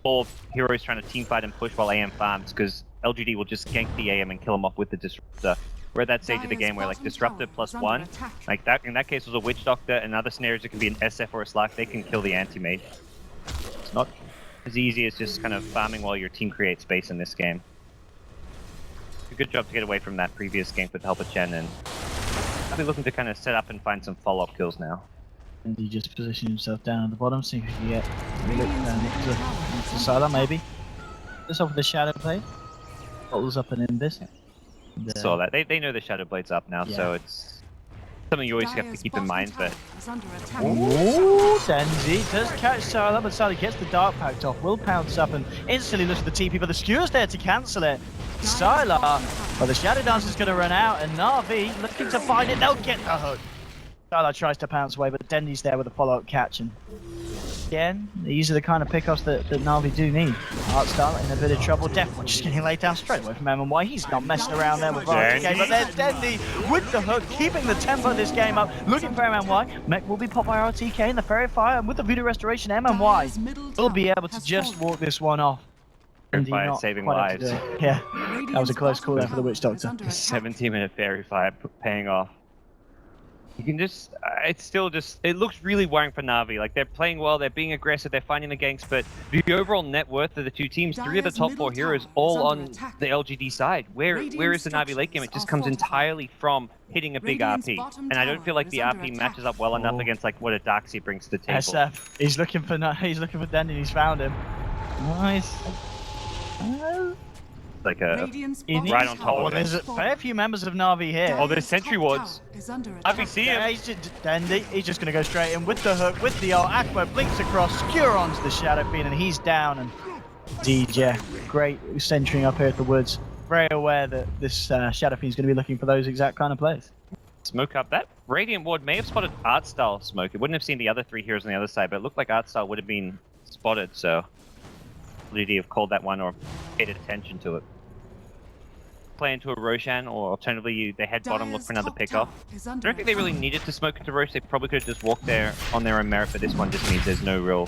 4 heroes trying to team fight and push while AM farms, because LGD will just gank the AM and kill him off with the Disruptor. We're at that stage of the game where like Disruptor +1, like that in that case was a Witch Doctor, and other scenarios it can be an SF or a Slack, they can kill the anti-mage. It's not as easy as just kind of farming while your team creates space in this game. A good job to get away from that previous game with help of Chen, and I'll be looking to kind of set up and find some follow-up kills now. And he just positioned himself down at the bottom, see if he can get a look into Sylar, maybe. Just off with the Shadow Blade. Bottles up an Imbis. Saw that. They know the Shadow Blade's up now, so it's something you always have to keep in mind, but... Ooh, Denzi does catch Sylar, but Sylar gets the Dark Pact off, will pounce up and instantly looks for the TP, but the Skewer's there to cancel it. Sylar, but the Shadow Dancer's going to run out, and NaVi looking to find it, they'll get the hook. Sylar tries to pounce away, but Dendi's there with a follow-up catch, and again, these are the kind of pickoffs that NaVi do need. Artstar in a bit of trouble. Deathwatch just getting laid down straight away from MMY. He's not messing around there with RTK, but there's Dendi with the hook, keeping the tempo of this game up, looking for MMY. Mech will be popped by RTK in the Fairy Fire, and with the Voodoo Restoration, MMY will be able to just walk this one off. Fairy Fire saving lives. Yeah, that was a close call there for the Witch Doctor. 17-minute Fairy Fire paying off. You can just, it's still just, it looks really worrying for NaVi. Like, they're playing well, they're being aggressive, they're finding the ganks, but the overall net worth of the two teams, 3 of the top 4 heroes, all on the LGD side. Where is the NaVi late game? It just comes entirely from hitting a big RP. And I don't feel like the RP matches up well enough against, like, what a Darkseid brings to the table. SF, he's looking for Dendi, he's found him. Nice. Like a right on top of it. There's a fair few members of NaVi here. Oh, there's Sentry Wards. NaVi see him. Yeah, Dendi, he's just going to go straight in with the hook, with the ult. Aqua blinks across, Skewer onto the Shadow Fiend, and he's down. And DJ, great centering up here at the woods. Very aware that this Shadow Fiend's going to be looking for those exact kind of plays. Smoke up. That Radiant Ward may have spotted Artstyle smoke. It wouldn't have seen the other 3 heroes on the other side, but it looked like Artstyle would have been spotted, so LGD have called that one or paid attention to it. Play into a Roshan, or alternatively they head bottom, look for another pickoff. I don't think they really needed to smoke into Rosh. They probably could have just walked there on their own merit, but this one just means there's no real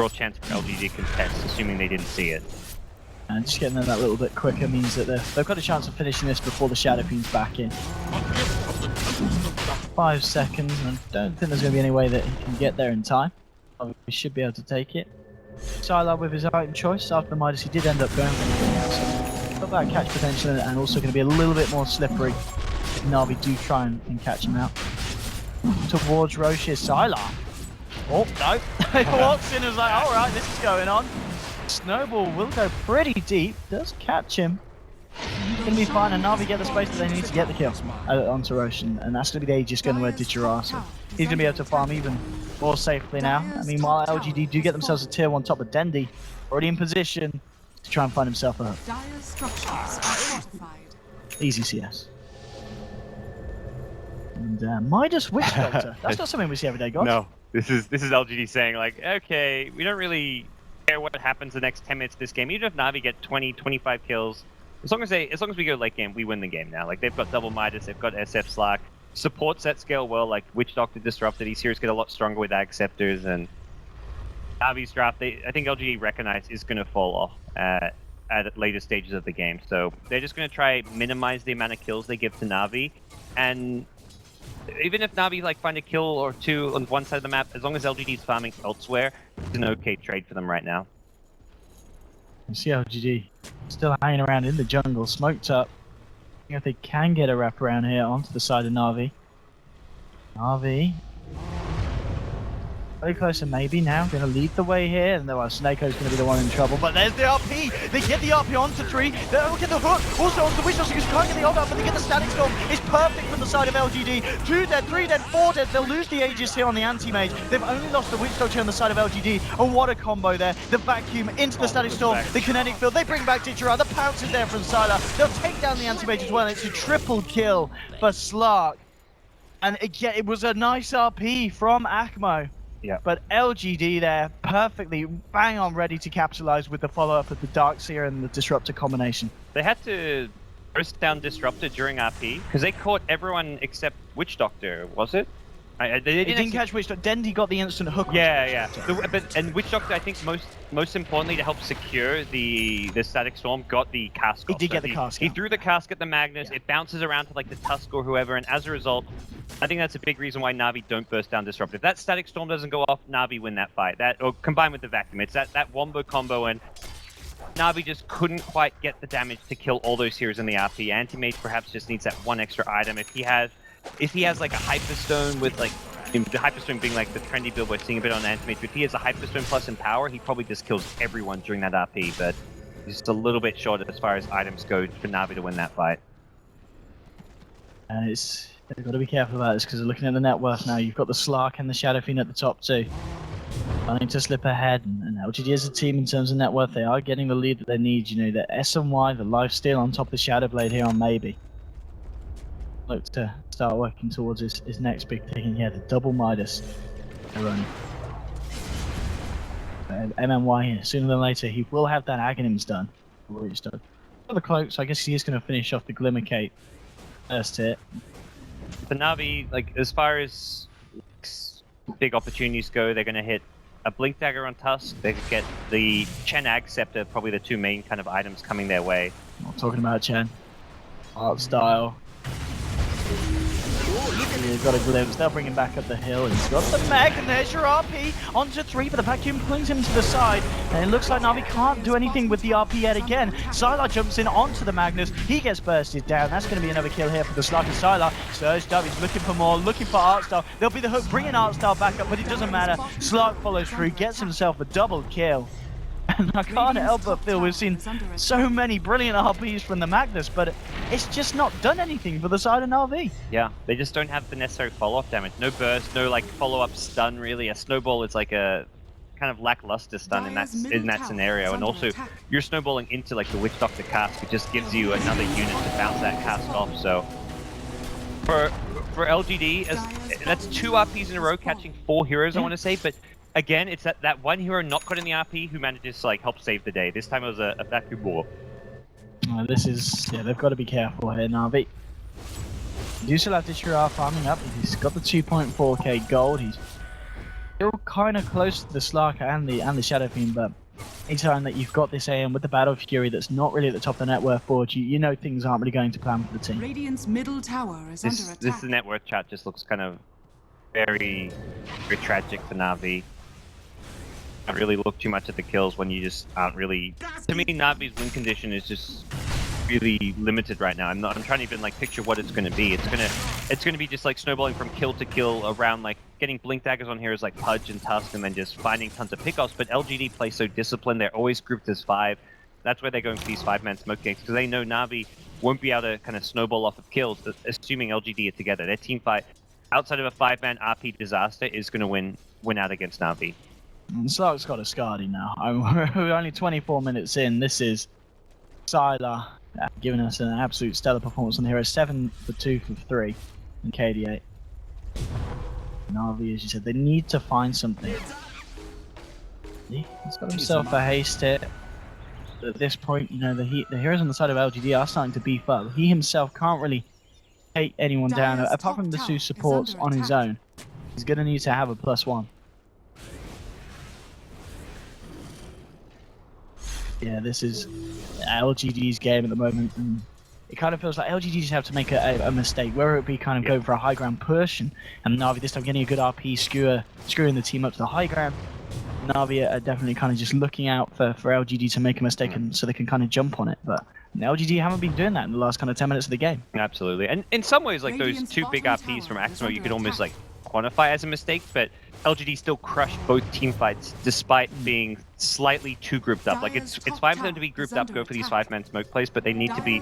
chance for LGD to contest, assuming they didn't see it. And just getting them that little bit quicker means that they've got a chance of finishing this before the Shadow Fiend's back in. 5 seconds, and I don't think there's going to be any way that he can get there in time. He should be able to take it. Sylar with his item choice after the Midas, he did end up going for anything else. So got that catch potential, and also going to be a little bit more slippery if NaVi do try and catch him out. Towards Roche is Sylar. Oh, no. He walks in and is like, alright, this is going on. Snowball will go pretty deep, does catch him. He's going to be fine, and NaVi get the space that they need to get the kill onto Roche, and that's going to be the Aegis going to wear Ditchera, so he's going to be able to farm even more safely now. I mean, while LGD do get themselves a tier 1 top of Dendi, already in position to try and find himself a hook. Easy CS. And Midas Witch Doctor. That's not something we see every day, guys. No, this is LGD saying, like, okay, we don't really care what happens the next 10 minutes of this game. Even if NaVi get 20, 25 kills, as long as we go late game, we win the game now. Like, they've got double Midas, they've got SF Slack, supports that scale well, like Witch Doctor disrupted. These heroes get a lot stronger with Ag Scepters, and NaVi's draft, I think LGD recognize is going to fall off. at later stages of the game. So they're just going to try minimize the amount of kills they give to NaVi, and even if NaVi like find a kill or two on one side of the map, as long as LGD's farming elsewhere, it's an okay trade for them right now. You see LGD still hanging around in the jungle, smoked up. If they can get a wrap around here onto the side of NaVi. NaVi. Very close and maybe now going to lead the way here, and Snakeo's going to be the one in trouble. But there's the RP. They get the RP onto 3. They'll get the hook. Also onto the Witch because can't get the ult up, but they get the Static Storm. It's perfect from the side of LGD. 2 dead, 3 dead, 4 dead. They'll lose the Aegis here on the Anti-Mage. They've only lost the Witch Doctor on the side of LGD. Oh, what a combo there. The vacuum into the Static Storm, the kinetic field. They bring back Ditchera. The pounce is there from Sylar. They'll take down the Anti-Mage as well. It's a triple kill for Slark. And again, it was a nice RP from Akmo. Yeah. But LGD there, perfectly bang on ready to capitalize with the follow-up of the Darkseer and the Disruptor combination. They had to burst down Disruptor during RP, because they caught everyone except Witch Doctor, was it? They didn't catch Witch Doctor. Dendy got the instant hook. Yeah. And Witch Doctor, I think most importantly to help secure the Static Storm, got the cask. He did get the cask. He threw the cask at the Magnus. Yeah. It bounces around to like the Tusk or whoever, and as a result, I think that's a big reason why NaVi don't burst down Disruptor. If that Static Storm doesn't go off, NaVi win that fight. Or combined with the Vacuum, it's that wombo combo, and NaVi just couldn't quite get the damage to kill all those heroes in the RP. Anti-Mage perhaps just needs that one extra item. If he has like a Hyperstone with like, the Hyperstone being like the trendy build we're seeing a bit on Anti-Mage, but if he has a Hyperstone plus Empower, he probably just kills everyone during that RP, but he's just a little bit short as far as items go for NaVi to win that fight. And they've got to be careful about this because they're looking at the net worth now. You've got the Slark and the Shadow Fiend at the top too. Planning to slip ahead, and LGD as a team in terms of net worth, they are getting the lead that they need. You know, the SNY, the lifesteal on top of the Shadow Blade here on Maybe. Look to start working towards his next big thing. Yeah, the double Midas. They're running. MMY here, sooner than later, he will have that Aghanims done. Got the cloak, so I guess he is going to finish off the Glimmer Cape first hit. For NaVi, like as far as big opportunities go, they're going to hit a Blink Dagger on Tusk. They could get the Chen Ag Scepter, probably the two main kind of items coming their way. Not talking about Chen. Art style. He's got a glimpse. They'll bring him back up the hill. He's got the mech, and there's your RP onto 3, but the vacuum pulls him to the side. And it looks like NaVi can't do anything with the RP yet again. Sylar jumps in onto the Magnus. He gets bursted down. That's going to be another kill here for the Slark and Sylar. Surged up. He's looking for more, looking for Artstyle. There'll be the hook, bringing Artstyle back up, but it doesn't matter. Slark follows through, gets himself a double kill. And I can't help but feel we've seen so many brilliant RPs from the Magnus, but it's just not done anything for the side of NaVi. Yeah, they just don't have the necessary follow-up damage. No burst, no like follow-up stun really. A snowball is like a kind of lackluster stun in that scenario, and also you're snowballing into like the Witch Doctor cast, it just gives you another unit to bounce that cast off. So for LGD, that's 2 RPs in a row catching 4 heroes, I want to say, but again, it's that one hero not caught in the RP who manages to like help save the day. This time it was a vacuum ball. This is, yeah, they've got to be careful here, NaVi. You do still have Ditchera farming up. He's got the 2.4k gold. He's still kind of close to the Slark and the Shadow Fiend, but anytime that you've got this AM with the Battle Fury that's not really at the top of the net worth board, you know things aren't really going to plan for the team. Radiant's middle tower is under attack. This net worth chart just looks kind of very, very tragic for NaVi. I don't really look too much at the kills when you just aren't really. To me, NaVi's win condition is just really limited right now. I'm trying to even like picture what it's going to be. It's going to be just like snowballing from kill to kill around like getting blink daggers on heroes like Pudge and Tusk, and then just finding tons of pickoffs. But LGD plays so disciplined. They're always grouped as 5. That's where they're going for these 5-man smoke gangs, because they know NaVi won't be able to kind of snowball off of kills, assuming LGD are together. Their team fight outside of a 5-man RP disaster is going to win out against NaVi. Slark's got a Skadi now. We're only 24 minutes in. This is Sylar giving us an absolute stellar performance on the hero. 7 for 2 for 3 in KD8. NaVi, as you said, they need to find something. He's got himself a haste hit. At this point, you know, the heroes on the side of LGD are starting to beef up. He himself can't really take anyone down, apart from the 2 supports on his own. He's going to need to have a +1. Yeah, this is LGD's game at the moment, and it kind of feels like LGD just have to make a mistake, whether it be kind of go for a high ground push, and NaVi this time getting a good RP, screwing the team up to the high ground. NaVi are definitely kind of just looking out for LGD to make a mistake, and so they can kind of jump on it, but LGD haven't been doing that in the last kind of 10 minutes of the game. Absolutely, and in some ways, like those two big RPs from Axmo, you could almost like quantify as a mistake, but LGD still crushed both team fights despite being slightly too grouped up. Like it's fine for them to be grouped up, go for these 5-man smoke plays, but they need to be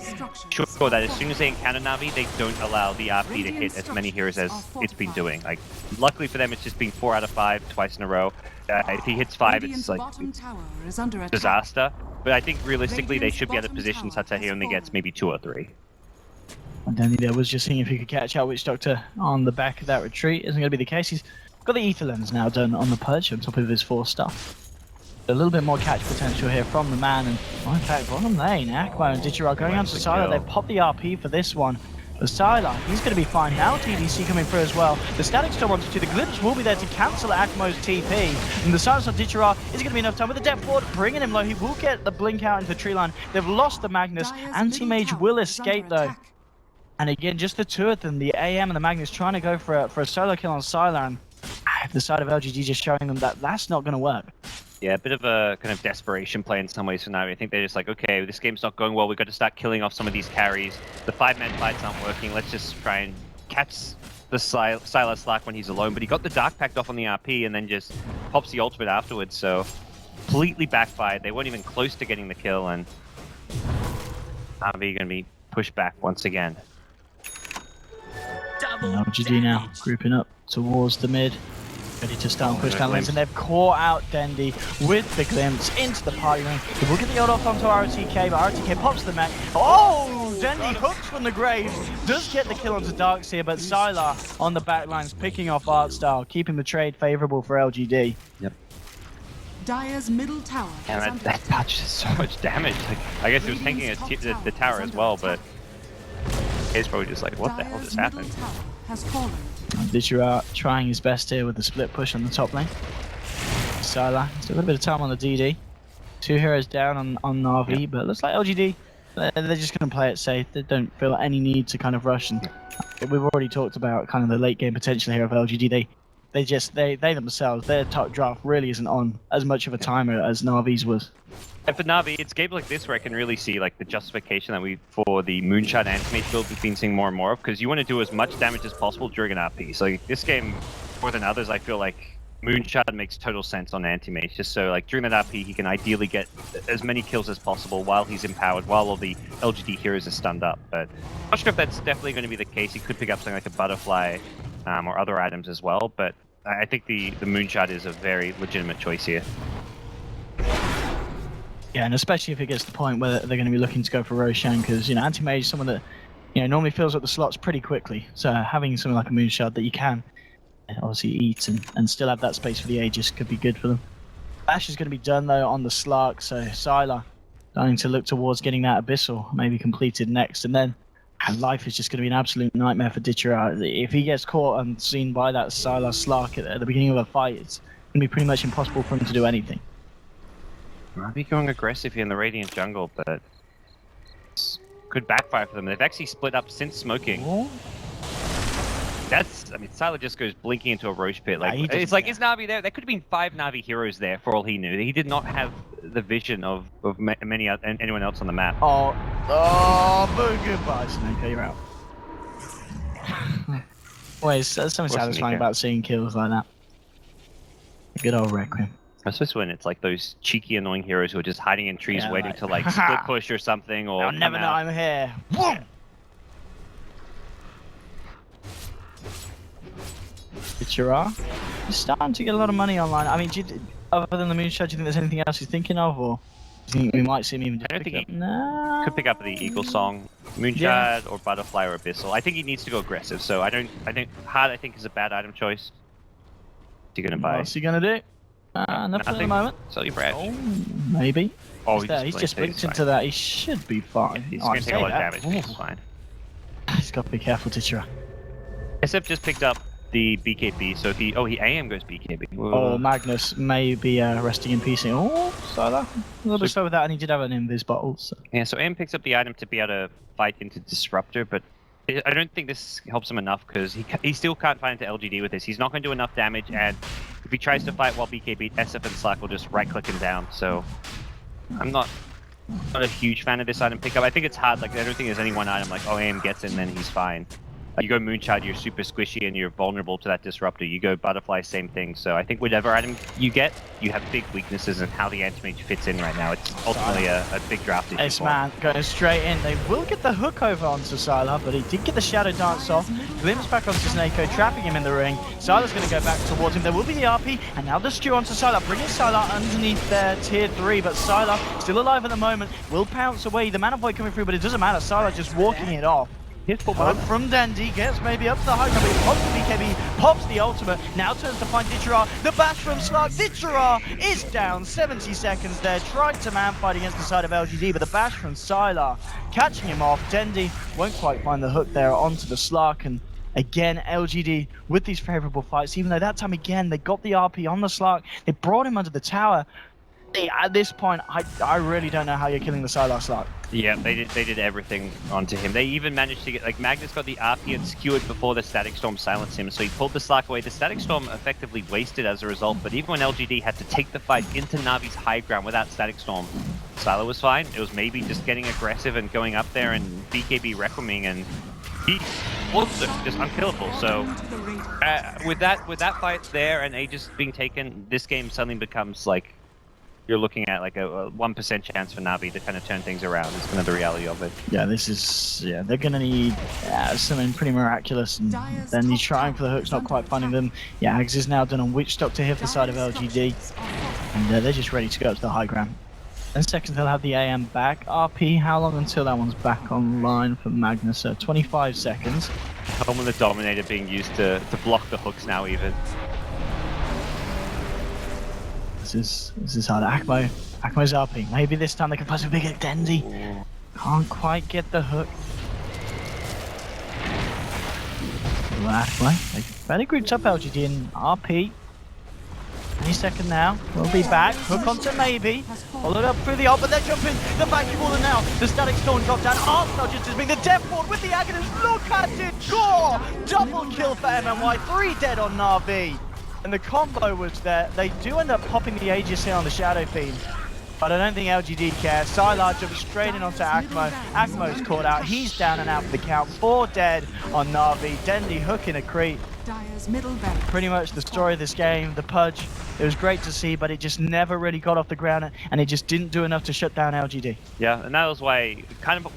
sure that as soon as they encounter NaVi, they don't allow the RP to hit as many heroes as it's been doing. Like luckily for them, it's just been 4 out of 5 twice in a row. If he hits 5, it's like disaster. But I think realistically, they should be at a position such that he only gets maybe 2 or 3. And Danny there was just seeing if he could catch out Witch Doctor on the back of that retreat. Isn't going to be the case. He's got the Ether Lens now done on the Pudge on top of his 4 stuff. A little bit more catch potential here from the man. And in fact, bottom lane, Akmo and Ditcher are going on to Sylar. They've popped the RP for this one. The Sylar, he's going to be fine now. TDC coming through as well. The Static Storm onto 2. The Glimpse will be there to cancel Akmo's TP. And the silence of Ditcher is going to be enough time with the depth ward, bringing him low. He will get the blink out into the tree line. They've lost the Magnus. Anti-Mage will escape though. And again, just the 2 of them, the AM and the Magnus, trying to go for a solo kill on Sylar. And the side of LGD just showing them that that's not going to work. Yeah, a bit of a kind of desperation play in some ways for NaVi. I think they're just like, okay, this game's not going well. We've got to start killing off some of these carries. The 5-man fights aren't working. Let's just try and catch the Sylar slack when he's alone. But he got the Dark Pact off on the RP and then just pops the ultimate afterwards. So completely backfired. They weren't even close to getting the kill. And NaVi going to be pushed back once again. LGD now grouping up towards the mid, ready to start and push down lanes, and they've caught out Dendi with the glimpse into the party ring. They will get the ult off onto RTK, but RTK pops the mech. Oh, Dendi hooks from the grave, does get the kill onto Darkseer, but Sylar on the back lines picking off Artstyle, keeping the trade favourable for LGD. Yep. Dire's middle tower. And that patch does so much damage. Like, I guess it was tanking the tower as well, but he's probably just like, what the hell just happened? Ditcher trying his best here with the split push on the top lane. Sylar, still a little bit of time on the DD. 2 heroes down on NaVi, but it looks like LGD, they're just going to play it safe. They don't feel any need to kind of rush. And we've already talked about kind of the late game potential here of LGD. They themselves, their top draft really isn't on as much of a timer as NaVi's was. And for NaVi, it's games like this where I can really see like the justification that for the Moonshot Anti-Mage build we've been seeing more and more of, because you want to do as much damage as possible during an RP. So like, this game, more than others, I feel like Moonshot makes total sense on Anti-Mage, just so like during that RP he can ideally get as many kills as possible while he's empowered, while all the LGD heroes are stunned up. But I'm not sure if that's definitely going to be the case. He could pick up something like a Butterfly or other items as well, but I think the Moonshot is a very legitimate choice here. Yeah, and especially if it gets to the point where they're going to be looking to go for Roshan, because, you know, Anti-Mage is someone that, you know, normally fills up the slots pretty quickly. So having something like a Moonshot that you can obviously eat and still have that space for the Aegis could be good for them. Bash is going to be done, though, on the Slark, so Sylar starting to look towards getting that Abyssal maybe completed next, and then life is just going to be an absolute nightmare for Ditcher. If he gets caught and seen by that Sylar Slark at the beginning of a fight, it's going to be pretty much impossible for him to do anything. Might be going aggressive here in the Radiant jungle, but could backfire for them. They've actually split up since smoking. Oh. I mean, Sylar just goes blinking into a Roche pit. Like, Yeah, it's like, is NaVi there? There could have been 5 NaVi heroes there for all he knew. He did not have the vision of anyone else on the map. But goodbye, Snooker, you're out. Wait, there's something satisfying about seeing kills like that. Good old Requiem. Especially when it's like those cheeky, annoying heroes who are just hiding in trees waiting to like split push or something, or I'll never know I'm here. Boom! Ditcher, he's starting to get a lot of money online. I mean, other than the Moonshot, do you think there's anything else he's thinking of, or do you think we might see him even just pick up? No. Could pick up the Eagle Song, Moonshot, or Butterfly or Abyssal. I think he needs to go aggressive, so I think Hard is a bad item choice. What's he gonna buy? What's he gonna do? Nothing at the moment. Sell your Brash. Oh, maybe. Oh, he's just blinked into that. He should be fine. He's going to take a lot of damage, but he's fine. He's got to be careful, Ditcher. SF just picked up the BKB, so if he AM goes BKB. Oh, Magnus may be resting in peace. Oh, Sylar. A little bit slow with that, and he did have an invis bottle. So. Yeah, so AM picks up the item to be able to fight into Disruptor, but I don't think this helps him enough because he still can't fight into LGD with this. He's not going to do enough damage, and if he tries to fight while BKB, SF and Slack will just right-click him down. So I'm not a huge fan of this item pickup. I think it's hard. Like I don't think there's any one item like, oh, AM gets in, then he's fine. You go Moonchild, you're super squishy and you're vulnerable to that Disruptor. You go Butterfly, same thing. So I think whatever item you get, you have big weaknesses in how the anti-mage fits in right now. It's ultimately a big draft issue. Ace-Man going straight in. They will get the hook over onto Sylar, but he did get the Shadow Dance off. Glimpse back onto Snako, trapping him in the ring. Sylar's going to go back towards him. There will be the RP, and now the stew onto Sylar, bringing Sylar underneath their tier 3, but Sylar, still alive at the moment, will pounce away. The Mana Void coming through, but it doesn't matter. Sylar just walking it off. But from Dandy, gets maybe up to the high ground, but he pops the BKB, pops the ultimate, now turns to find Ditcherar. The bash from Slark, Ditcherar is down, 70 seconds there, tried to man fight against the side of LGD, but the bash from Sylar, catching him off. Dandy won't quite find the hook there onto the Slark, and again, LGD with these favourable fights, even though that time again, they got the RP on the Slark, they brought him under the tower. At this point, I really don't know how you're killing the Sylar Slark. Yeah, they did everything onto him. They even managed to get, like, Magnus got the RP and skewered before the Static Storm silenced him, so he pulled the Slark away. The Static Storm effectively wasted as a result, but even when LGD had to take the fight into Navi's high ground without Static Storm, Sylar was fine. It was maybe just getting aggressive and going up there and BKB Requiming, and he was just unkillable. So with that fight there and Aegis being taken, this game suddenly becomes like, you're looking at like a 1% chance for Navi to kind of turn things around. It's kind of the reality of it. Yeah, this is, they're going to need something pretty miraculous, and then he's trying for the hooks, not quite finding them. Yeah, Ags is now done on Witch Doctor here for the side of LGD, and they're just ready to go up to the high ground. 10 seconds they'll have the AM back. RP, how long until that one's back online for Magnus? 25 seconds. Home of the Dominator being used to block the hooks now even. This is hard. Akmo's RP. Maybe this time they can find some big Dendy. Can't quite get the hook. Akmo. They fairly grouped up LGD and RP. Any second now. We'll be back. Hook onto maybe. Followed up through the ult, but they're jumping the vacuum wall, and now the Static Storm drop down. Arsenal just as being the Death Ward with the Aghanim. Look at it go! Double kill for MMY. 3 dead on NaVi. And the combo was there. They do end up popping the Aegis here on the Shadow Fiend, but I don't think LGD cares. Sylar jumps straight in onto Akmo. Akmo's caught out. He's down and out for the count. 4 dead on NaVi. Dendy hooking a creep. Pretty much the story of this game. The Pudge, it was great to see, but it just never really got off the ground, and it just didn't do enough to shut down LGD. Yeah, and that was why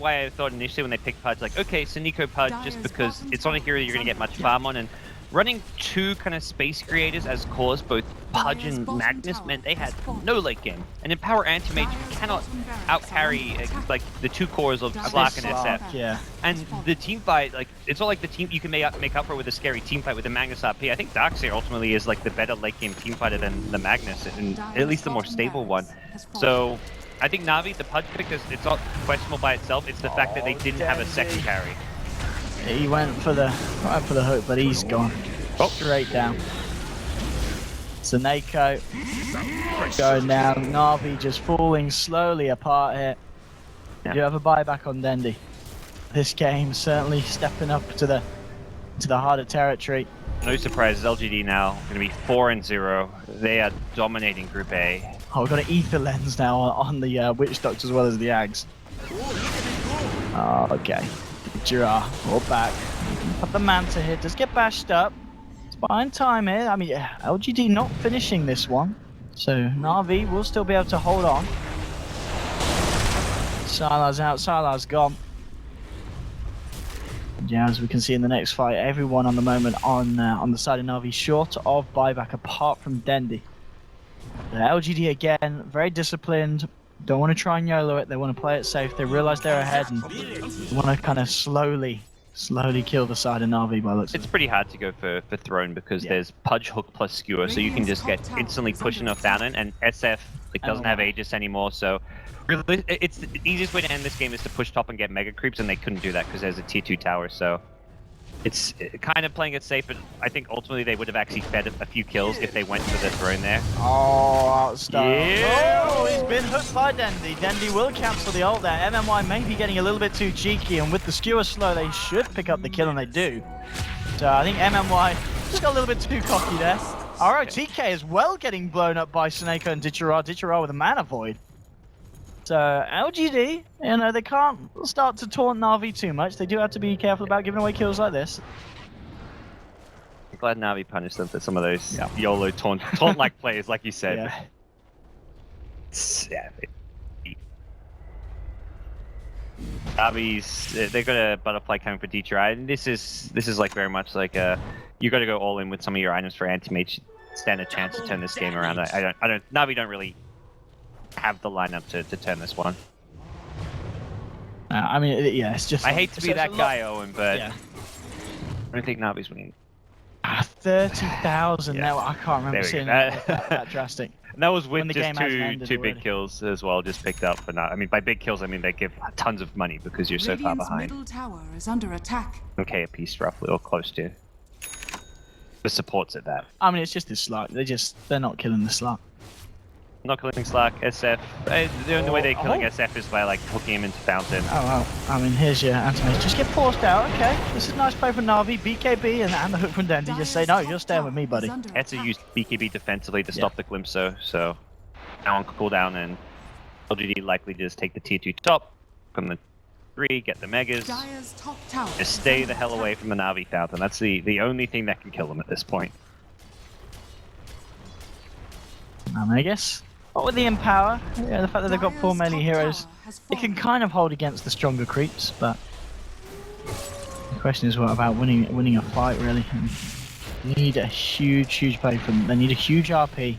I thought initially when they picked Pudge, like, okay, Sunico Pudge, just because it's not a hero you're going to get much farm on, and running 2 kind of space creators as cores, both Pudge and Magnus, meant they had no late game. And in Power Anti-Mage, you cannot out-carry like the 2 cores of Slark and SF. Yeah. And the team fight, like, it's not like the team you can make up for with a scary team fight with the Magnus RP. I think Darkseer ultimately is like the better late game team fighter than the Magnus, and at least the more stable one. So I think Navi, the Pudge pick, it's not questionable by itself. It's the fact that they didn't have a second carry. He went for the hook, but he's gone straight down. Snako going down. Navi just falling slowly apart here. Yeah. You have a buyback on Dendy. This game certainly stepping up to the harder territory. No surprises, LGD now going to be 4-0. They are dominating Group A. Oh, we've got an ether lens now on the Witch Doctor as well as the Ags. Oh, okay. Girard, all back. Up the Manta here, does get bashed up. It's buying time here. I mean, LGD not finishing this one. So NaVi will still be able to hold on. Sylar's out, Sylar's gone. Yeah, as we can see in the next fight, everyone on the moment on the side of NaVi short of buyback apart from Dendy. The LGD again, very disciplined. Don't want to try and YOLO it, they want to play it safe. They realize they're ahead and want to kind of slowly kill the side of NaVi by looks. It's pretty hard to go for Throne because there's Pudge, Hook plus Skewer, so you can just get instantly push enough down in, and SF doesn't have Aegis anymore, so really, it's the easiest way to end this game is to push top and get Mega Creeps, and they couldn't do that because there's a tier 2 tower, so It's kind of playing it safe, but I think ultimately they would have actually fed a few kills if they went for the throne there. Oh, outstanding. Yeah. Oh, he's been hooked by Dendi. Dendi will cancel the ult there. MMY may be getting a little bit too cheeky, and with the skewer slow, they should pick up the kill, and they do. So I think MMY just got a little bit too cocky there. ROTK as well getting blown up by Sneko and Ditchera. Ditchera with a mana void. So LGD, you know, they can't start to taunt NaVi too much. They do have to be careful about giving away kills like this. I'm glad NaVi punished them for some of those YOLO taunt-like plays, like you said. Yeah. NaVi's, they've got a butterfly coming for Ditchera, and this is like very much like you got to go all in with some of your items for anti-mage, stand a chance to turn this game around. NaVi don't really have the lineup to turn this one. I mean, yeah, it's just. I hate to be that guy, Owen, but yeah. I don't think NaVi's winning. 30,000. Now I can't remember seeing that drastic. And that was with When the just game hasn't ended two already. big kills as well, just picked up. But I mean, by big kills, I mean they give tons of money because you're so far Radiant's behind. middle tower is under attack. Okay, a piece roughly, or close to. The supports at that. I mean, it's just this slot. They're not killing the slot. Not killing Slack, SF. The only way they're killing SF is by like hooking him into Fountain. Oh well. I mean, here's your anti-mage. Just get forced out. Okay, this is nice play from NaVi, BKB, and the hook from Dendi. Just say no. You're staying with me, buddy. Had to use BKB defensively to stop the Glimpso, so now on cooldown, and LGD likely just take the tier 2 top from the 3, get the megas, Dire's top tower just is stay under the hell attack. away from the Navi Fountain. That's the only thing that can kill them at this point. I mean, I guess. What with the Empower, yeah, the fact that they've got 4 melee heroes, it can kind of hold against the stronger creeps, but the question is what about winning a fight, really? And you need a huge play from them. They need a huge RP.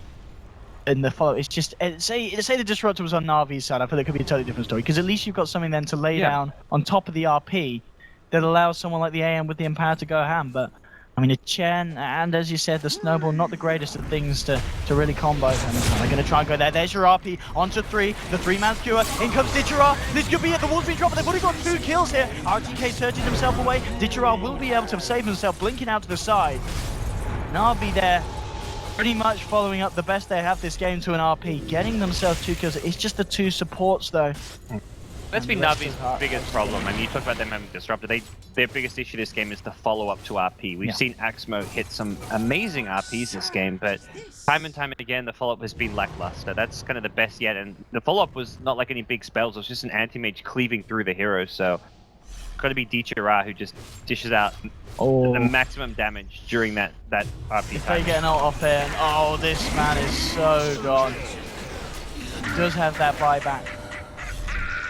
And the follow, it's just, say the Disruptor was on Navi's side, I feel it could be a totally different story, because at least you've got something then to lay down on top of the RP that allows someone like the AM with the Empower to go ham, but I mean, a Chen, and as you said, the Snowball, not the greatest of things to really combo them. They're going to try and go there. There's your RP, onto 3, the 3-man skewer, in comes Ditchera. This could be it, the wall's been dropped, they've already got 2 kills here. RTK searches himself away. Ditchera will be able to save himself, blinking out to the side. NaVi there, pretty much following up the best they have this game to an RP, getting themselves 2 kills. It's just the 2 supports, though. That's been Navi's biggest problem. I mean, you talk about them having Disruptor. Their biggest issue this game is the follow-up to RP. We've seen Axmo hit some amazing RPs this game, but time and time again, the follow-up has been lackluster. That's kind of the best yet, and the follow-up was not like any big spells. It was just an anti-mage cleaving through the heroes, so got to be Ditchera who just dishes out the maximum damage during that RP If time. they get an ult off there, and this man is so gone. He does have that buyback.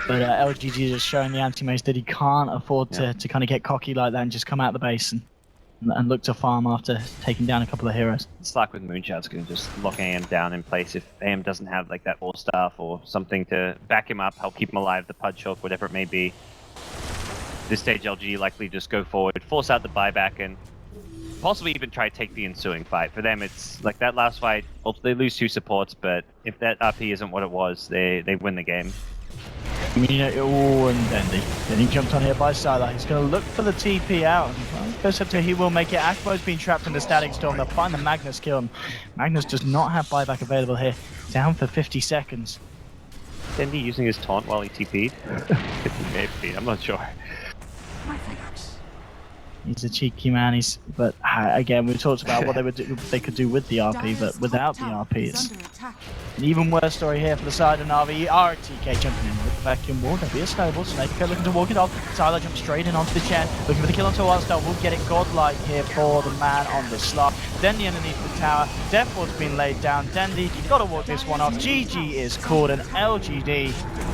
But LGD is just showing the anti-mage that he can't afford to kind of get cocky like that and just come out the base and look to farm after taking down a couple of heroes. Slack with Moonshout's going to just lock AM down in place if AM doesn't have like that All Staff or something to back him up, help keep him alive, the Pudge Hook, whatever it may be. This stage LGD likely just go forward, force out the buyback, and possibly even try to take the ensuing fight. For them, it's like that last fight, they lose 2 supports, but if that RP isn't what it was, they win the game. I mean, and Dendi. Then he jumped on here by Starladder. He's going to look for the TP out. Well, goes up to he will make it. Akbo's been trapped in the Static Storm. They'll find the Magnus kill him. Magnus does not have buyback available here. Down for 50 seconds. Dendi using his taunt while he TP'd? Maybe, I'm not sure. He's a cheeky man. But again, we talked about what they could do with the RP, but without the RP, it's an even worse story here for the side of NaVi. RTK jumping in with the vacuum wall. There'll be a snowball. Snake looking to walk it off. Tyler jumps straight in onto the Chen, looking for the kill onto Wildstar. Will get it godlike here for the man on the slot. Dendi underneath the tower. Death Ward's been laid down. Dendi, you've got to walk this one off. GG is called, and LGD,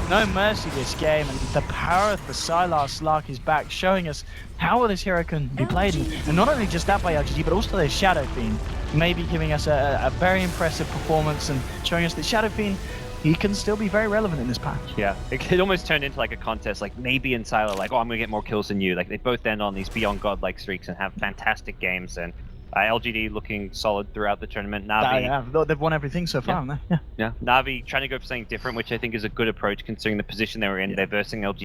no mercy this game, and the power of the Sylar Slark is back, showing us how this hero can be played, and not only just that by LGD, but also their Shadow Fiend, maybe giving us a very impressive performance and showing us that Shadow Fiend, he can still be very relevant in this patch. Yeah, it almost turned into like a contest, like maybe in Sylar, like, oh, I'm gonna get more kills than you. Like they both end on these beyond godlike streaks and have fantastic games, and LGD looking solid throughout the tournament. NaVi, they've won everything so far, haven't they? Yeah. NaVi trying to go for something different, which I think is a good approach considering the position they were in. They're versing LGD.